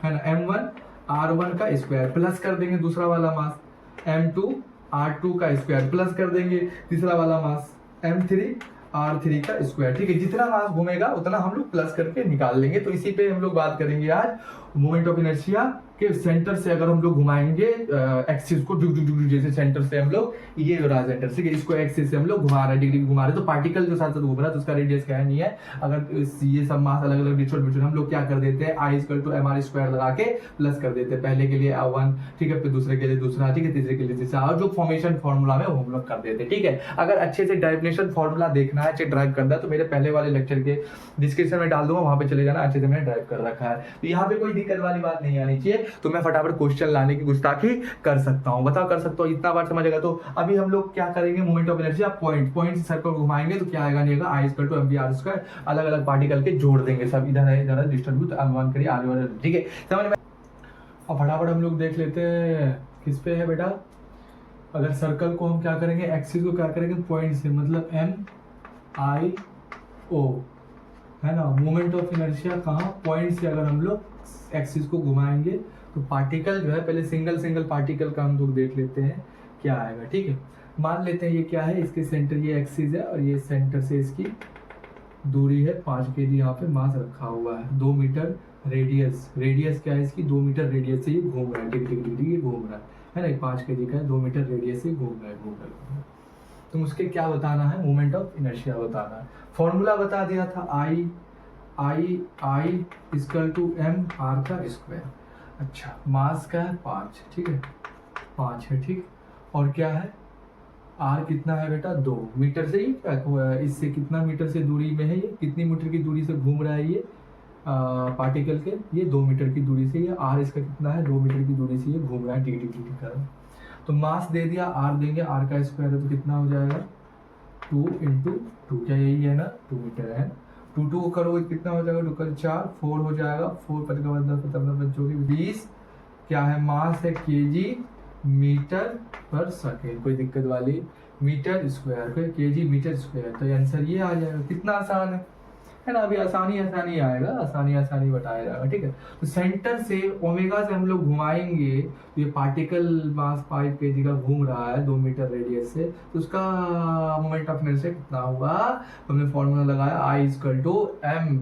है ना, m1 r1 का स्क्वायर प्लस कर देंगे दूसरा वाला मास, m2 r2 का स्क्वायर प्लस कर देंगे तीसरा वाला मास, m3 R3 का स्क्वायर, ठीक है, जितना मास घूमेगा उतना हम लोग प्लस करके निकाल लेंगे। तो इसी पे हम लोग बात करेंगे आज, मोमेंट ऑफ इनर्शिया के सेंटर से अगर हम लोग घुमाएंगे एक्सिस को, जैसे सेंटर से हम लोग, ये रहा सेंटर से, इसको एक्सिस से हम लोग घुमा रहे हैं, डिग्री घुमा रहे हैं, तो पार्टिकल जो साथ साथ घूम रहा है तो उसका रेडियस क्या है, नहीं है। अगर ये सब मास अलग अलग डिस्ट्रीब्यूशन, हम लोग क्या कर देते हैं, आई इक्वल टू mr स्क्वायर लगा के प्लस कर देते हैं, पहले के लिए 1, ठीक है, फिर दूसरे के लिए दूसरा, ठीक है, तीसरे के लिए तीसरा, और जो फॉर्मेशन फॉर्मूला में वो हम लोग कर देते हैं, ठीक है। अगर अच्छे से डायरेक्शन फॉर्मूला देखना है, अच्छे ड्राइव करना है, तो मेरे पहले वाले लेक्चर के डिस्क्रिप्शन में डाल दूंगा, वहां पे चले जाना, अच्छे से मैंने ड्राइव कर रखा है, तो यहाँ पे कोई दिक्कत वाली बात नहीं आनी चाहिए। तो मैं फटाफट क्वेश्चन लाने की गुस्ताखी कर सकता हूँ, कर सकता हूँ, इतना बार समझेगा। तो अभी हम लोग क्या करेंगे, मोमेंट ऑफ इनर्शिया पॉइंट से सर्कल घुमाएंगे, तो क्या आएगा, नहीं आएगा, I equal to M V R square, अलग अलग पार्टिकल के जोड़ देंगे, सब इधर है इधर है, डिस्ट्रीब्यूट अनुमान करिए आगे वाले, ठीक है, समझ में। अब फटाफट हम लोग देख लेते हैं किस पे है बेटा। अगर सर्कल को हम क्या करेंगे, एक्सिस को क्या करेंगे, पॉइंट से, मतलब MIO है ना, मोमेंट ऑफ इनर्शिया कहाँ, पॉइंट से अगर हम लोग एक्सिस को घुमाएंगे तो पार्टिकल जो है, पहले सिंगल पार्टिकल का हम लोग देख लेते हैं क्या आएगा, ठीक है। मान लेते हैं ये क्या है, इसके सेंटर ये एक्सिस है और ये सेंटर से इसकी दूरी है 5 kg, यहाँ पे मास रखा हुआ है, 2 मीटर रेडियस क्या है इसकी, 2 मीटर रेडियस से ये घूम रहा है, टिक ये घूम रहा है ना, 5 kg का है, 2 मीटर रेडियस से घूम रहा है। तो मुझे क्या बताना है, मोमेंट ऑफ इनर्शिया बताना है। फॉर्मूला बता दिया था, आई इक्वल टू एम आर का स्क्वायर। अच्छा, मास का है 5, ठीक है, 5 है, ठीक, और क्या है, आर कितना है बेटा, 2 मीटर से ही, इससे कितना मीटर से दूरी में है, ये कितनी मीटर की दूरी से घूम रहा है ये पार्टिकल के, ये 2 मीटर की दूरी से, ये आर इसका कितना है, 2 मीटर की दूरी से ये घूम रहा है, टिक कर रहा है। तो मास दे दिया, आर देंगे, आर का स्क्वायर है तो कितना हो जाएगा, 2 × 2, क्या यही है ना, 2 मीटर है, 2 को करोगे कितना हो जाएगा, 2 का 4, 4 हो जाएगा, 4 5 का 10 15 जो भी 20, क्या है मास है केजी मीटर पर सेकेंड, कोई दिक्कत वाली, मीटर स्क्वायर कोई केजी मीटर स्क्वायर, तो आंसर ये आ जाएगा। कितना आसान है ना, अभी आसानी आसानी आएगा, आसानी आसानी बताया जाएगा, ठीक है। तो सेंटर से ओमेगा से हम लोग घुमाएंगे, तो ये पार्टिकल मास 5 केजी का घूम रहा है 2 मीटर रेडियस से, तो उसका मोमेंट ऑफ इनर्शिया कितना होगा, तो हमने फॉर्मूला लगाया I equal to M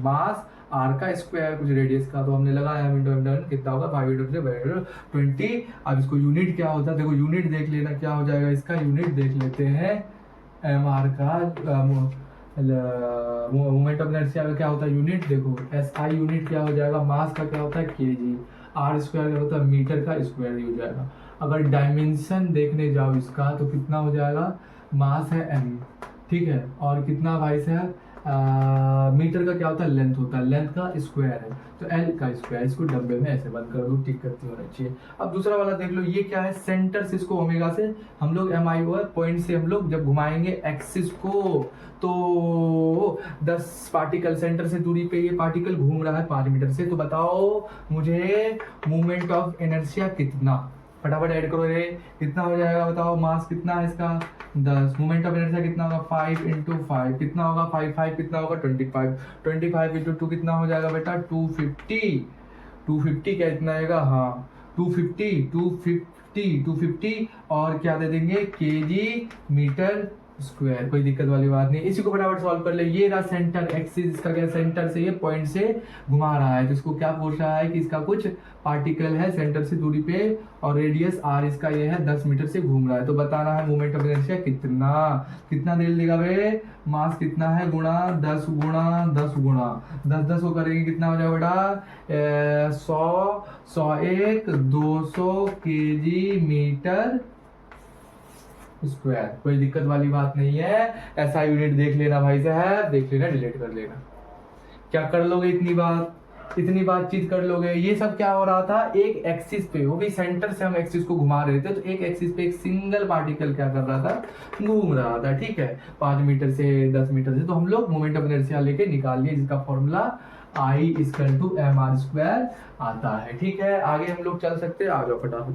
mass R का स्क्वायर कुछ रेडियस का, तो हमने लगाया कितना होगा 5 × 20। अब इसको यूनिट क्या होता है, देखो यूनिट देख लेना क्या हो जाएगा, इसका यूनिट देख लेते हैं, एम आर का मोमेंट ऑफ इनर्शिया का क्या होता है यूनिट, देखो एस आई यूनिट क्या हो जाएगा, मास का क्या होता है केजी, आर स्क्वायर क्या होता है मीटर का स्क्वायर हो जाएगा। अगर डायमेंशन देखने जाओ इसका तो कितना हो जाएगा, मास है एम, ठीक है, और कितना भाई से मीटर का क्या होता है लेंथ होता है, लेंथ का स्क्वायर है, तो एल का स्क्वायर, इसको डब्बे में ऐसे बंद कर दो, टिक करती होना चाहिए। अब दूसरा वाला देख लो, ये क्या है, सेंटर से इसको ओमेगा से हम लोग एम आई ओ पॉइंट से हम लोग जब घुमाएंगे एक्सिस को, तो 10 पार्टिकल सेंटर से दूरी पे ये पार्टिकल घूम रहा है 5 मीटर से, तो बताओ मुझे मोमेंट ऑफ इनर्शिया कितना, फटाफट ऐड करो रे, कितना हो जाएगा बताओ, मास कितना है इसका 10, मोमेंट ऑफ इनर्शिया कितना होगा 5 × 5 कितना होगा 5 5 कितना होगा 25, 25 × 2 कितना हो जाएगा बेटा 250, 250 क्या इतना आएगा, हाँ 250 और क्या दे देंगे केजी मीटर स्क्वायर, कोई दिक्कत वाली बात नहीं। इसी को फटाफट सॉल्व कर ले, ये रहा सेंटर एक्सिस, इसका क्या सेंटर से ये पॉइंट से घुमा रहा है, तो इसको क्या पूछ रहा है कि इसका कुछ पार्टिकल है सेंटर से दूरी पे और रेडियस आर इसका ये है 10 मीटर से घूम रहा है, तो बताना है मोमेंट ऑफ इनर्शिया कितना, कितना दे देगा बे, मास कितना है गुणा 10 गुणा 10 को करेंगे कितना हो जाएगा बेटा 100 101 200 केजी मीटर स्क्वायर, कोई दिक्कत वाली बात नहीं है। ऐसा यूनिट देख लेना भाई साहब, देख लेना, डिलीट कर लेना। क्या कर लोगे इतनी बातचीत कर लोगे। ये सब क्या हो रहा था, एक एक्सिस पे, वो भी सेंटर से हम एक्सिस को घुमा रहे थे, तो एक एक्सिस पे एक सिंगल पार्टिकल क्या कर रहा था, घूम रहा था, ठीक है, 5 मीटर से 10 मीटर से, तो हम लोग मोमेंट ऑफ इनर्शिया लेके निकाल लिए, जिसका formula I equal to M R square आता है, ठीक है। आगे हम लोग चल सकते हैं, आ जाओ फटाफट।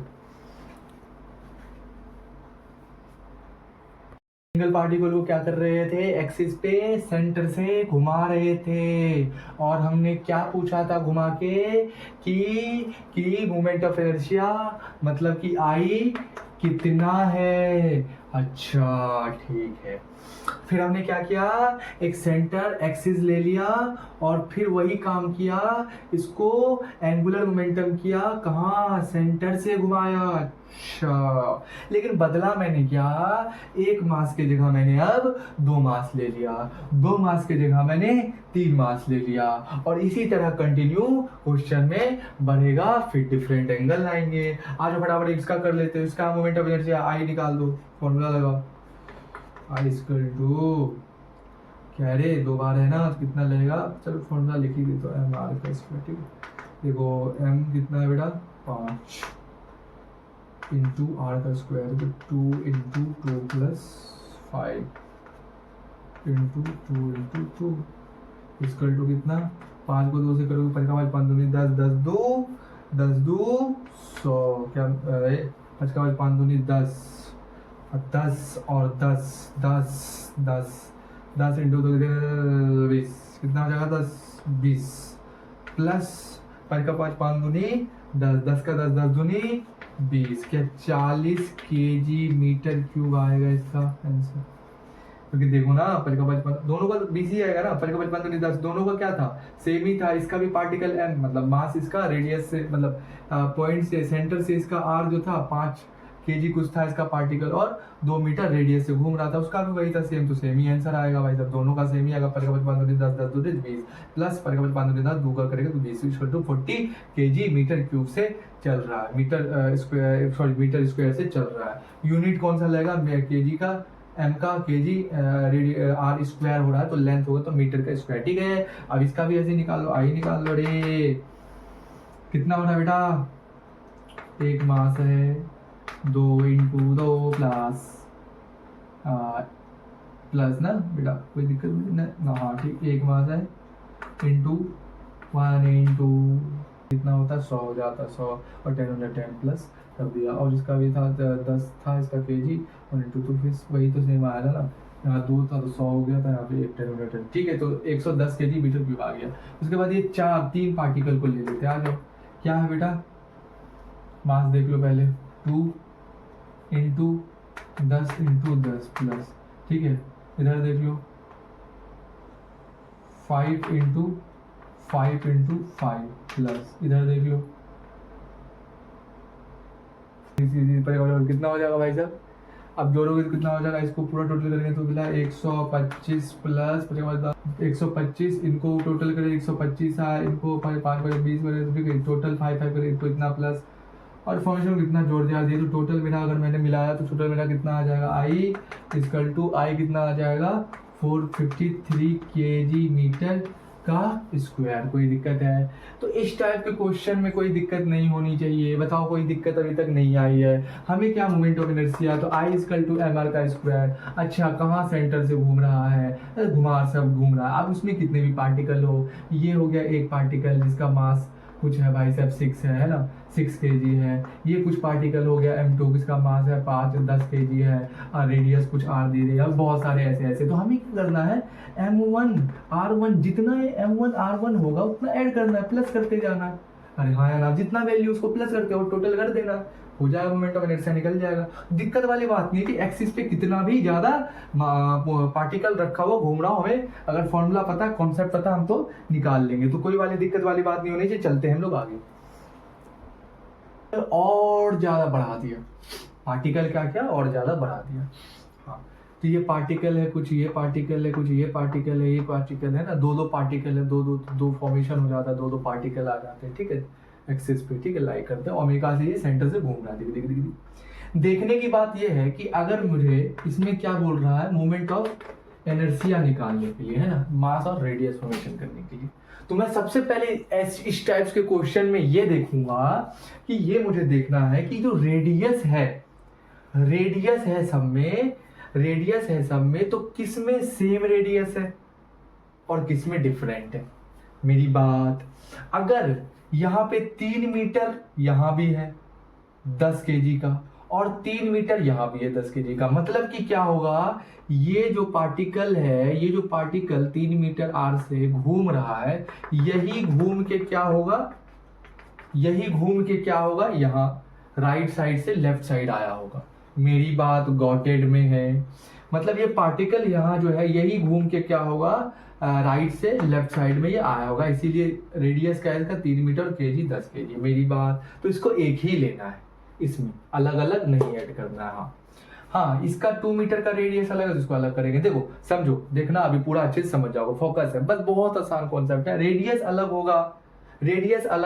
सिंगल पार्टिकल को क्या कर रहे थे, एक्सिस पे सेंटर से घुमा रहे थे, और हमने क्या पूछा था घुमा के कि मोमेंट ऑफ इनर्शिया मतलब कि आई कितना है। अच्छा ठीक है, फिर हमने क्या किया, एक सेंटर एक्सिस ले लिया और फिर वही काम किया, इसको एंगुलर मोमेंटम किया, कहाँ, सेंटर से घुमाया। अच्छा, लेकिन बदला मैंने क्या, एक मास की जगह मैंने अब 2 मास ले लिया, 2 मास की जगह मैंने 3 मास ले लिया, और इसी तरह कंटिन्यू क्वेश्चन में बढ़ेगा, फिर डिफरेंट एंगल लाएंगे। आज फटाफट इसका कर लेते हैं, इसका मोमेंट ऑफ इनर्शिया आई निकाल दो, फॉर्मूला लगाओ, आई इक्वल टू क्या रे, 2 बार है ना, कितना लगेगा, चलो फॉर्मूला लिख ही देता हूँ, एम आर का स्क्वायर, ठीक है। देखो एम कितना है बेटा 5 इंटू आर का स्क्वायर, तो 2 × 2 + 5 × 2 × 2 इक्वल टू कितना, 5 को 2 से करोगे 5 का 5 5 दूनी 10 10 2 100, क्या 5 का 5 5 दूनी 10 और 10 10 10 10 इंटू 2 20, कितना हो जाएगा 10 20 प्लस 5 का 5 5 दूनी 10 10 का 10 10 दूनी 20, क्या 40 केजी मीटर क्यूब आएगा इसका आंसर। क्योंकि देखो ना 5 का 5 दोनों का 20 ही आएगा ना, 5 का 5 दूनी 10, दोनों का क्या था सेम ही था, इसका भी पार्टिकल एम मतलब मास इसका रेडियस से मतलब पॉइंट से सेंटर से इसका आर जो था 5 केजी कुछ था इसका पार्टिकल, और 2 मीटर रेडियस से घूम रहा था, उसका भी वही था सेम, तो सेम ही आंसर आएगा भाई साहब, दोनों का सेम ही आएगा। 5 का 5 दूनी 10 10 दूनी 20 प्लस 5 का 5 दूनी 10 2 का करेगा तो 20 equal to 40 KG metre cube से चल रहा है, मीटर स्क्वायर से चल रहा है। यूनिट कौन सा लगेगा, केजी का, एम का केजी, आर स्क्वायर हो रहा है तो लेंथ होगा तो मीटर का स्क्वायर, ठीक है। अब इसका भी ऐसे निकाल लो, आई निकाल लो रे, कितना हो रहा है बेटा, एक मास है 2 × 2 प्लस प्लस ना बेटा, कोई दिक्कत नहीं ना, हाँ ठीक, एक वहाँ से इंटू 1 इंटू कितना होता है 100 हो जाता, 100 और 10 under 10 प्लस कर दिया। और इसका भी था 10 था इसका केजी, और इंटू तो फिर वही तो सेम आया था ना, यहाँ 2 था तो 100 हो गया था, यहाँ पे 10 under 10, ठीक है। तो 110 केजी मीटर क्यूब आ गया। उसके बाद ये 3 पार्टिकल को ले लेते हैं, आ जाओ। क्या है बेटा, मास देख लो पहले, 2 इंटू 10 इंटू 10 प्लस, ठीक है। इधर देख लो 5 इंटू 5 इंटू 5 प्लस, इधर देख लो कितना हो जाएगा भाई साहब। अब जोड़ोगे तो कितना हो जाएगा, इसको पूरा टोटल करेंगे तो मिला 125 प्लस 125, इनको टोटल करें 125 है, इनको 5 करें 20 करें तो फिर टोटल 5 करें, इनको इतना प्लस, और फॉर्मेशन कितना जोड़ दिया दिए, तो टोटल मेरा अगर मैंने मिलाया तो टोटल मेरा कितना आ जाएगा, आई इक्वल टू आई कितना आ जाएगा 453 केजी मीटर का स्क्वायर। कोई दिक्कत है? तो इस टाइप के क्वेश्चन में कोई दिक्कत नहीं होनी चाहिए। बताओ कोई दिक्कत अभी तक नहीं आई है। हमें क्या मोमेंट ऑफ इनर्शिया, तो आई इक्वल टू एम आर का स्क्वायर। अच्छा कहाँ सेंटर से घूम रहा है, घुमा सब घूम रहा है। अब उसमें कितने भी पार्टिकल हो, ये हो गया एक पार्टिकल जिसका मास कुछ है भाई साहब 6 है ना, 6 kg है। ये कुछ पार्टिकल हो गया M2 जिसका मास है 10 kg है, और रेडियस कुछ R दे रही है, बहुत सारे ऐसे ऐसे। तो हमें क्या करना है, M1 R1 जितना M1 R1 होगा उतना ऐड करना है, प्लस करते जाना है। अरे हाँ यार, आप जितना वैल्यू उसको प्लस करके और टोटल कर देना, हो जाएगा मोमेंट ऑफ इनर्शिया निकल जाएगा। दिक्कत वाली बात नहीं है कि एक्सिस पे कितना भी ज्यादा पार्टिकल रखा हुआ घूम रहा हो, हमें अगर फॉर्मूला पता है, कॉन्सेप्ट पता, हम तो निकाल लेंगे। तो कोई वाली दिक्कत वाली बात नहीं होनी चाहिए। चलते हैं हम लोग आगे। और ज्यादा बढ़ा दिया पार्टिकल, क्या क्या और ज्यादा बढ़ा दिया। हाँ, तो ये पार्टिकल है कुछ, ये पार्टिकल है कुछ, ये पार्टिकल है, ये पार्टिकल है ना, दो पार्टिकल है, दो फॉर्मेशन हो जाता है, दो पार्टिकल आ जाते हैं, ठीक है, एक्सिस पे, ठीक है, लाइक करते हैं। ओमेगा से ये सेंटर से घूम रहा है। देखने की बात ये है कि अगर मुझे इसमें क्या बोल रहा है, मोमेंट ऑफ इनर्शिया निकालने के लिए, है ना, मास और रेडियस फॉर्मेशन करने के लिए, तो मैं सबसे पहले इस टाइप्स के क्वेश्चन में ये देखूंगा कि ये मुझे देखना है कि जो रेडियस है सब में, तो किस में सेम रेडियस है और किस में डिफरेंट है। मेरी बात, अगर यहाँ पे 3 मीटर यहाँ भी है 10 kg का, और 3 मीटर यहाँ भी है 10 kg का, मतलब कि क्या होगा, ये जो पार्टिकल है, ये जो पार्टिकल 3 मीटर r से घूम रहा है, यही घूम के क्या होगा, यहाँ राइट साइड से लेफ्ट साइड आया होगा। मेरी बात गॉटेड में है, मतलब ये पार्टिकल यहाँ जो है यही घूम के क्या होगा, राइट से लेफ्ट साइड में ये आया होगा, इसीलिए रेडियस क्या है इसका 3 मीटर, केजी 10 kg। मेरी बात, तो इसको एक ही लेना है, इसमें अलग अलग नहीं ऐड करना है। हाँ, इसका 2 मीटर का रेडियस अलग है तो इसको अलग करेंगे। देखो समझो, देखना अभी पूरा अच्छे से समझ जाओगे, फोकस है, बस बहुत आसान कॉन्सेप्ट है। रेडियस अलग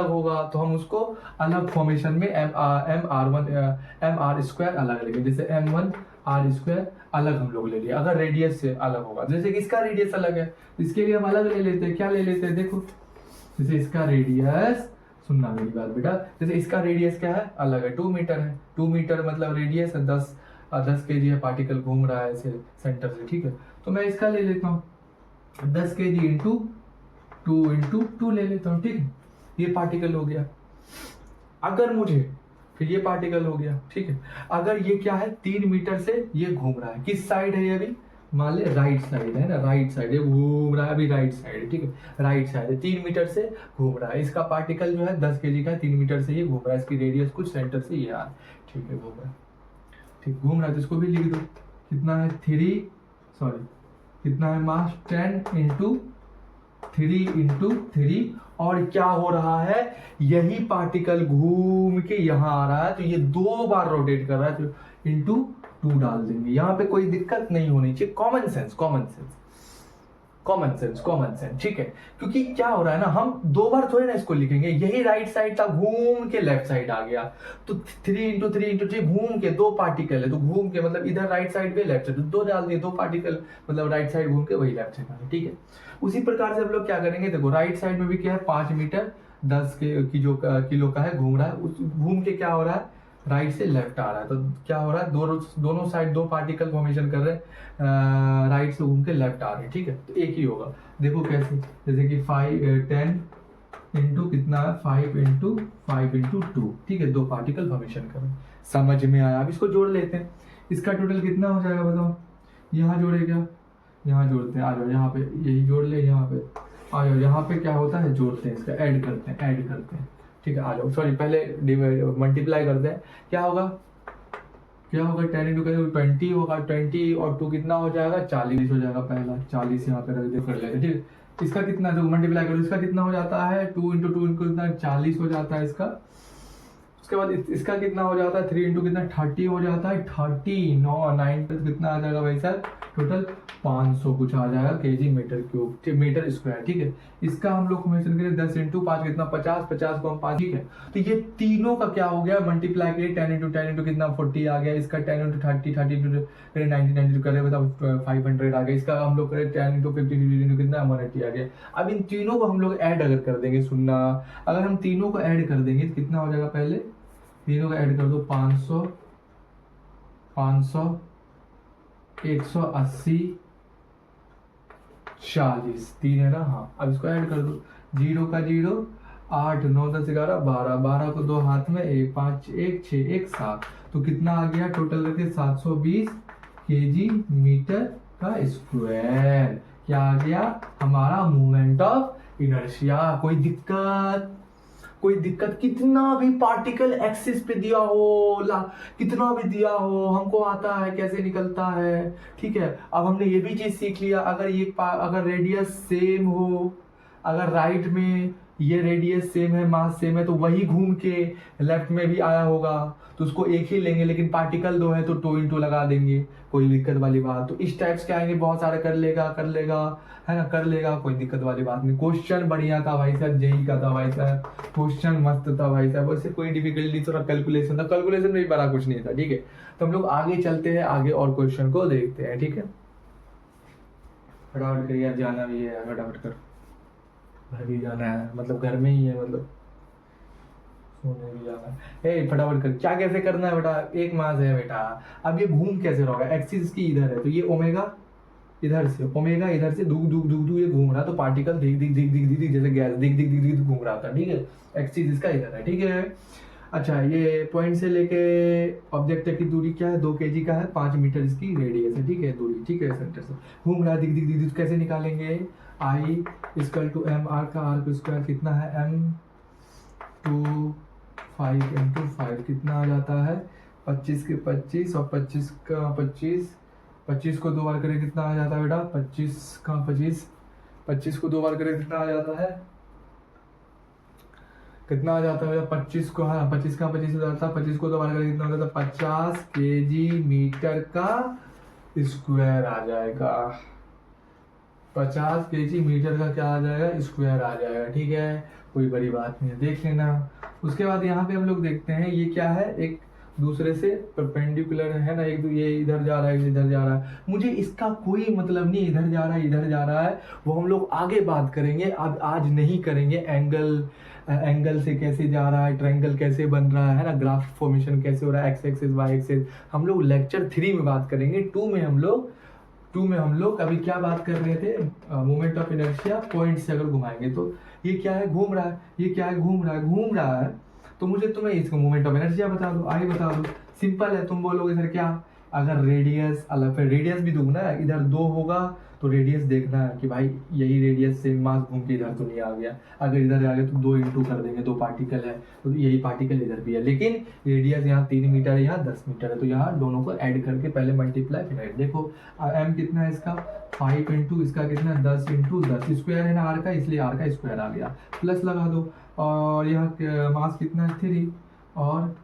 होगा तो हम उसको अलग फॉर्मेशन में एम आर स्क्वायर अलग लेंगे। जैसे M1 R स्क्वायर अलग हम लोग ले लिए, अगर रेडियस से अलग होगा। जैसे कि इसका रेडियस अलग है, इसके लिए हम अलग ले लेते हैं। क्या ले लेते हैं, देखो, जैसे इसका रेडियस, सुनना मेरी बात बेटा, जैसे इसका रेडियस क्या है, अलग है, 2 मीटर है। 2 मीटर मतलब रेडियस है 10 kg है, पार्टिकल घूम रहा है ऐसे सेंटर से, ठीक है। तो मैं इसका ले लेता हूँ 10 kg इंटू 2 ले लेता हूँ, ठीक है। ये पार्टिकल हो गया। अगर मुझे, फिर ये पार्टिकल हो गया, ठीक है। अगर ये क्या है, 3 मीटर से ये घूम रहा है, किस साइड है ये अभी, मान ले राइट साइड है ना, राइट साइड ये घूम रहा है अभी, राइट साइड, ठीक है, राइट साइड है, 3 मीटर से घूम रहा है। इसका पार्टिकल जो है 10 kg का है, 3 मीटर से ये घूम रहा है, इसकी रेडियस कुछ सेंटर से ये आ, ठीक है, घूम रहा है, ठीक, घूम रहा है। तो इसको भी लिख दो, कितना है कितना है मास, 10 इंटू 3 और क्या हो रहा है, यही पार्टिकल घूम के यहाँ आ रहा है, तो ये 2 बार रोटेट कर रहा है, तो इंटू 2 डाल देंगे। यहाँ पे कोई दिक्कत नहीं होनी चाहिए। कॉमन सेंस, ठीक है। क्योंकि क्या हो रहा है ना, हम 2 बार थोड़े ना इसको लिखेंगे, यही राइट साइड था, घूम के लेफ्ट साइड आ गया, तो 3 इंटू 3 घूम के 2 पार्टिकल है, तो घूम के मतलब इधर राइट साइड पे लेफ्ट साइड, तो 2 डाल दिए, 2 पार्टिकल मतलब राइट साइड घूम के वही लेफ्ट साइड आ गया, ठीक है। उसी प्रकार से हम लोग क्या करेंगे, देखो राइट साइड में भी क्या है, 5 मीटर 10 किलो का है, घूम रहा है, उस घूम के क्या हो रहा है, राइट से लेफ्ट आ रहा है, तो क्या हो रहा है, दोनों साइड दो पार्टिकल फॉर्मेशन कर रहे हैं, राइट से घूम के लेफ्ट आ रहे हैं, ठीक है। तो एक ही होगा, देखो कैसे, जैसे कि 10 इंटू कितना है, 5 इंटू 2, ठीक है, दो पार्टिकल फॉर्मेशन कर रहे हैं। समझ में आया? अब इसको जोड़ लेते हैं, इसका टोटल कितना हो जाएगा बताओ, यहाँ जोड़े क्या, यहाँ जोड़ते हैं, आ जाओ यहाँ पे, यही जोड़ ले, यहाँ पे आ जाओ, यहाँ पे क्या होता है, जोड़ते हैं, इसका ऐड करते हैं, ठीक है, आ जाओ, सॉरी पहले मल्टीप्लाई करते हैं, क्या होगा 10 इंटू 20 होगा, 20 और 2 कितना हो जाएगा, 40 हो जाएगा, पहला 40 यहाँ पे रख दे, कर लेते, ठीक है। इसका कितना, जो मल्टीप्लाई करो, इसका कितना हो जाता है, 2 इंटू 2 इंटू कितना, 40 हो जाता है इसका। उसके बाद इसका कितना हो जाता है, 3 इंटू कितना, 30 हो जाता है, 30 9 कितना आ जाएगा भाई साहब, टोटल 500 कुछ आ जाएगा KG metre cube, metre square, ठीक है। इसका हम लोग फॉर्मेशन करें 10 इंटू 5 कितना, 50 को हम 5, ठीक है। तो ये तीनों का क्या हो गया, मल्टीप्लाई करिए, 10 इंटू कितना 40 आ गया, इसका 10 इंटू 30 इंटू 90 करें बताओ 500 आ गया, इसका हम लोग करें 10 इंटू 50 इंटू कितना 180 आ गया। अब इन तीनों को हम लोग ऐड अगर कर देंगे, सुनना, अगर हम तीनों को ऐड कर देंगे तो कितना हो जाएगा, पहले तीनों को ऐड कर दो, 500 180 40 3 है ना, हाँ। अब इसको ऐड कर दो, 0 का 0, 8 9 10 11 12 को 2 हाथ में, 1 5 1 6 1 7, तो कितना आ गया टोटल करके 720 केजी मीटर का स्क्वायर। क्या आ गया हमारा मोमेंट ऑफ इनर्शिया। कोई दिक्कत, कितना भी पार्टिकल एक्सिस पे दिया हो, कितना भी दिया हो, हमको आता है कैसे निकलता है, ठीक है। अब हमने ये भी चीज सीख लिया, अगर रेडियस सेम हो, अगर राइट में ये रेडियस सेम है, मास सेम है, तो वही घूम के लेफ्ट में भी आया होगा, तो उसको एक ही लेंगे, लेकिन पार्टिकल दो है तो 2 इंटू लगा देंगे, कोई दिक्कत वाली बात। तो इस टाइप्स के आएंगे, बहुत सारे कर लेगा है ना, कर लेगा, कोई दिक्कत वाली बात नहीं। क्वेश्चन बढ़िया था भाई साहब, जेई का था भाई साहब, क्वेश्चन मस्त था भाई साहब, वैसे कोई डिफिकल्टी नहीं, थोड़ा कैलकुलेशन था, कैलकुलेशन में भी बड़ा कुछ नहीं था, ठीक है। तो हम लोग आगे चलते हैं, आगे और क्वेश्चन को देखते हैं, ठीक है। फटाफट करिए यार, जाना भी है, फटाफट कर, घर भी जाना है, मतलब घर में ही है, मतलब सोने भी जाना है। फटाफट कर, क्या कैसे करना है बेटा, एक मास है बेटा। अब ये घूम कैसे रहा होगा, एक्सिस की इधर है, तो ये ओमेगा इधर से, ओमेगा इधर से, दुग दुग दुग दुग ये घूम रहा, तो पार्टिकल दिख दिख दिख दिख दिख जैसे गैस दिख दिख दिख दिख घूम रहा था, ठीक है। एक्सिस इसका इधर है, ठीक है। अच्छा, ये पॉइंट से लेके ऑब्जेक्ट तक की दूरी क्या है, 2 kg का है, 5 मीटर इसकी रेडियस है, ठीक है, दूरी, ठीक है, सेंटर से घूम रहा है, दिख दिख दिख दिख, कैसे निकालेंगे, आई इक्वल टू एम आर का आर स्क्वायर कितना है, एम 2 5 इंटू 5 कितना आ जाता है, 25 के 25 और 25 का 25 को 2 बार करें कितना आ जाता है बेटा, 25 का 25 को 2 बार करें कितना आ जाता है, कितना आ जाता है 25 को, हाँ 25 का 25 हो जाता है, 25 को 2 बार करें कितना हो जाता है, 50 केजी मीटर का स्क्वायर आ जाएगा, 50 केजी मीटर का क्या आ जाएगा, स्क्वायर आ जाएगा, ठीक है, कोई बड़ी बात नहीं है, देख लेना। उसके बाद यहाँ पे हम लोग देखते हैं, ये क्या है, एक दूसरे से परपेंडिकुलर है ना, एक ये इधर जा रहा है, इधर जा रहा है, मुझे इसका कोई मतलब नहीं, इधर जा रहा है इधर जा रहा है, वो हम लोग आगे बात करेंगे, अब आज नहीं करेंगे। एंगल से कैसे जा रहा है, ट्रायंगल कैसे बन रहा है ना, ग्राफ फॉर्मेशन कैसे हो रहा है, एक्स एक्सिस वाई एक्सिस, हम लोग लेक्चर 3 में बात करेंगे। 2 में हम लोग अभी क्या बात कर रहे थे, मोमेंट ऑफ इनर्शिया, पॉइंट से अगर घुमाएंगे तो ये क्या है, घूम रहा है, ये क्या है, घूम रहा है, तो मुझे तुम्हें इसको मोमेंट ऑफ इनर्शिया बता दो, आगे बता दो, सिंपल है। तुम बोलोगे सर क्या, अगर रेडियस अलग, फिर रेडियस भी दूंगा ना, इधर 2 होगा तो रेडियस देखना है कि भाई यही रेडियस से मास घूम के इधर तो नहीं आ गया, अगर इधर आ गया तो 2 इंटू कर देंगे, 2 पार्टिकल है तो यही पार्टिकल इधर भी है, लेकिन रेडियस यहाँ 3 मीटर है, यहाँ 10 मीटर है, तो यहाँ दोनों को ऐड करके पहले मल्टीप्लाई फिर ऐड। देखो एम कितना है इसका, 5 इंटू इसका कितना है, 10 इंटू 10 स्क्वायर है ना आर का, इसलिए आर का स्क्वायर आ गया, प्लस लगा दो, और यहाँ मास कितना है 3, और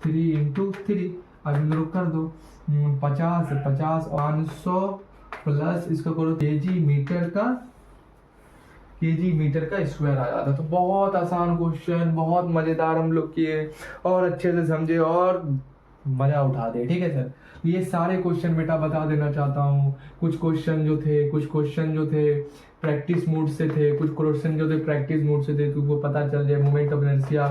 3 इंटू 3, अब इन लोग कर दो 50 500 प्लस इसका करो केजी मीटर का स्क्वायर आ जाता। तो बहुत आसान क्वेश्चन, बहुत मजेदार हम लोग किए और अच्छे से समझे और मजा उठा दे, ठीक है सर। ये सारे क्वेश्चन बेटा बता देना चाहता हूँ, कुछ क्वेश्चन जो थे प्रैक्टिस मोड से थे, कुछ क्वेश्चन जो थे प्रैक्टिस मोड से थे, तुमको पता चल जाए मोमेंट ऑफ इनर्शिया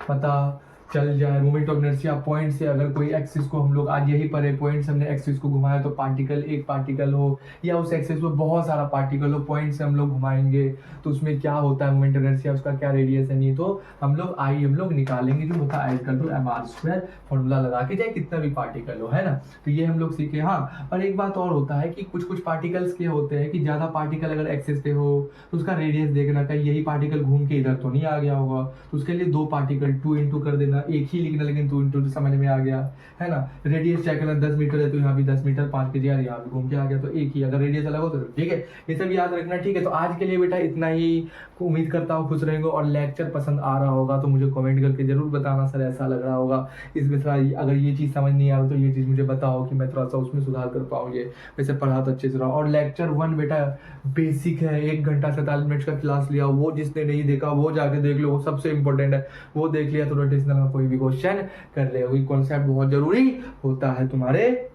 पता चल जाए। मोमेंट ऑफ इनर्शिया पॉइंट से अगर कोई एक्सिस को हम लोग आज यही पढ़े, पॉइंट से हमने एक्सिस को घुमाया तो पार्टिकल, एक पार्टिकल हो या उस एक्सिस में बहुत सारा पार्टिकल हो, पॉइंट से हम लोग घुमाएंगे तो उसमें क्या होता है मोमेंट ऑफ इनर्शिया, उसका क्या रेडियस है। नहीं तो हम लोग निकालेंगे जो होता है ऐड कर दो mr² फॉर्मूला लगा के, चाहे कितना भी पार्टिकल हो, है ना। तो ये हम लोग सीखे। हाँ, और एक बात और होता है कि कुछ कुछ पार्टिकल्स के होते हैं कि ज़्यादा पार्टिकल अगर एक्सिस पे हो तो उसका रेडियस देखना, कहीं यही पार्टिकल घूम के इधर तो नहीं आ गया होगा, तो उसके लिए दो पार्टिकल 2 इंटू कर देना, एक ही लिखना लेकिन 2 इंटू समझ में आ गया, है ना। रेडियस चेक करना, 10 मीटर है तो यहाँ भी 10 मीटर 5 के जगह यहाँ भी घूम के आ गया, तो एक ही, अगर रेडियस अलग हो तो ठीक है। ये सब याद रखना, ठीक है। तो आज के लिए बेटा इतना ही, उम्मीद करता हूँ खुश रहेंगे और लेक्चर पसंद आ रहा होगा तो मुझे कमेंट करके जरूर बताना सर ऐसा लग रहा होगा, इसमें थोड़ा अगर ये चीज़ समझ नहीं आ रहा तो ये चीज़ मुझे बताओ कि मैं थोड़ा सा उसमें सुधार कर पाऊँ। ये वैसे पढ़ा तो अच्छे से रहा। और लेक्चर 1 बेटा बेसिक है, 1 घंटा 47 मिनट का क्लास लिया, वो जिसने नहीं देखा वो जाके देख लो, वो सबसे इंपॉर्टेंट है। वो देख लिया तो रोटेशनल में कोई भी क्वेश्चन कर ले, वही कॉन्सेप्ट बहुत जरूरी होता है तुम्हारे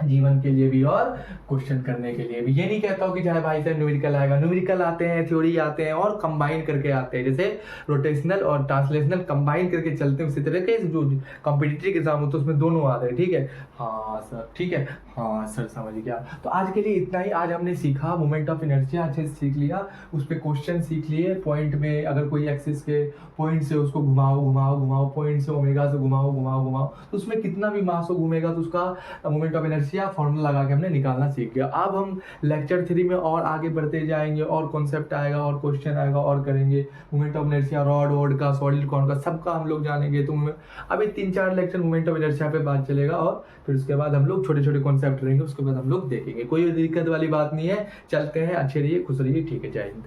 जीवन के लिए भी और क्वेश्चन करने के लिए भी। ये नहीं कहता हूँ कि चाहे भाई साहब न्यूमेरिकल आएगा, न्यूमेरिकल आते हैं, थ्योरी आते हैं और कंबाइन करके आते हैं, जैसे रोटेशनल और ट्रांसलेशनल कंबाइन करके चलते हैं। उसी तरह के जो कॉम्पिटिटिव एग्जाम होते हैं उसमें दोनों आते हैं, ठीक है। हाँ सर, ठीक है, हाँ सर समझ गया। तो आज के लिए इतना ही। आज हमने सीखा मोमेंट ऑफ इनर्शिया, अच्छे से सीख लिया, उस पर क्वेश्चन सीख लिए। पॉइंट में अगर कोई एक्सिस के पॉइंट से उसको घुमाओ घुमाओ घुमाओ, पॉइंट से ओमेगा से घुमाओ घुमाओ घुमाओ, तो उसमें कितना भी मास हो घूमेगा तो उसका मोमेंट ऑफ इनर्शिया फॉर्मूला लगा के हमने निकालना सीख गया। अब हम लेक्चर 3 में और आगे बढ़ते जाएंगे और कॉन्सेप्ट आएगा और क्वेश्चन आएगा और करेंगे। मोमेंट ऑफ इनर्शिया रॉड वॉड का, सॉलिड कौन का, सबका हम लोग जानेंगे। तो अभी 3-4 लेक्चर मोमेंट ऑफ इनर्शिया पे बात चलेगा और फिर उसके बाद हम लोग छोटे छोटे कॉन्सेप्ट रहेंगे, उसके बाद हम लोग देखेंगे। कोई दिक्कत वाली बात नहीं है, चलते हैं। अच्छे रहिए, खुश रहिए, ठीक है, जय हिंद।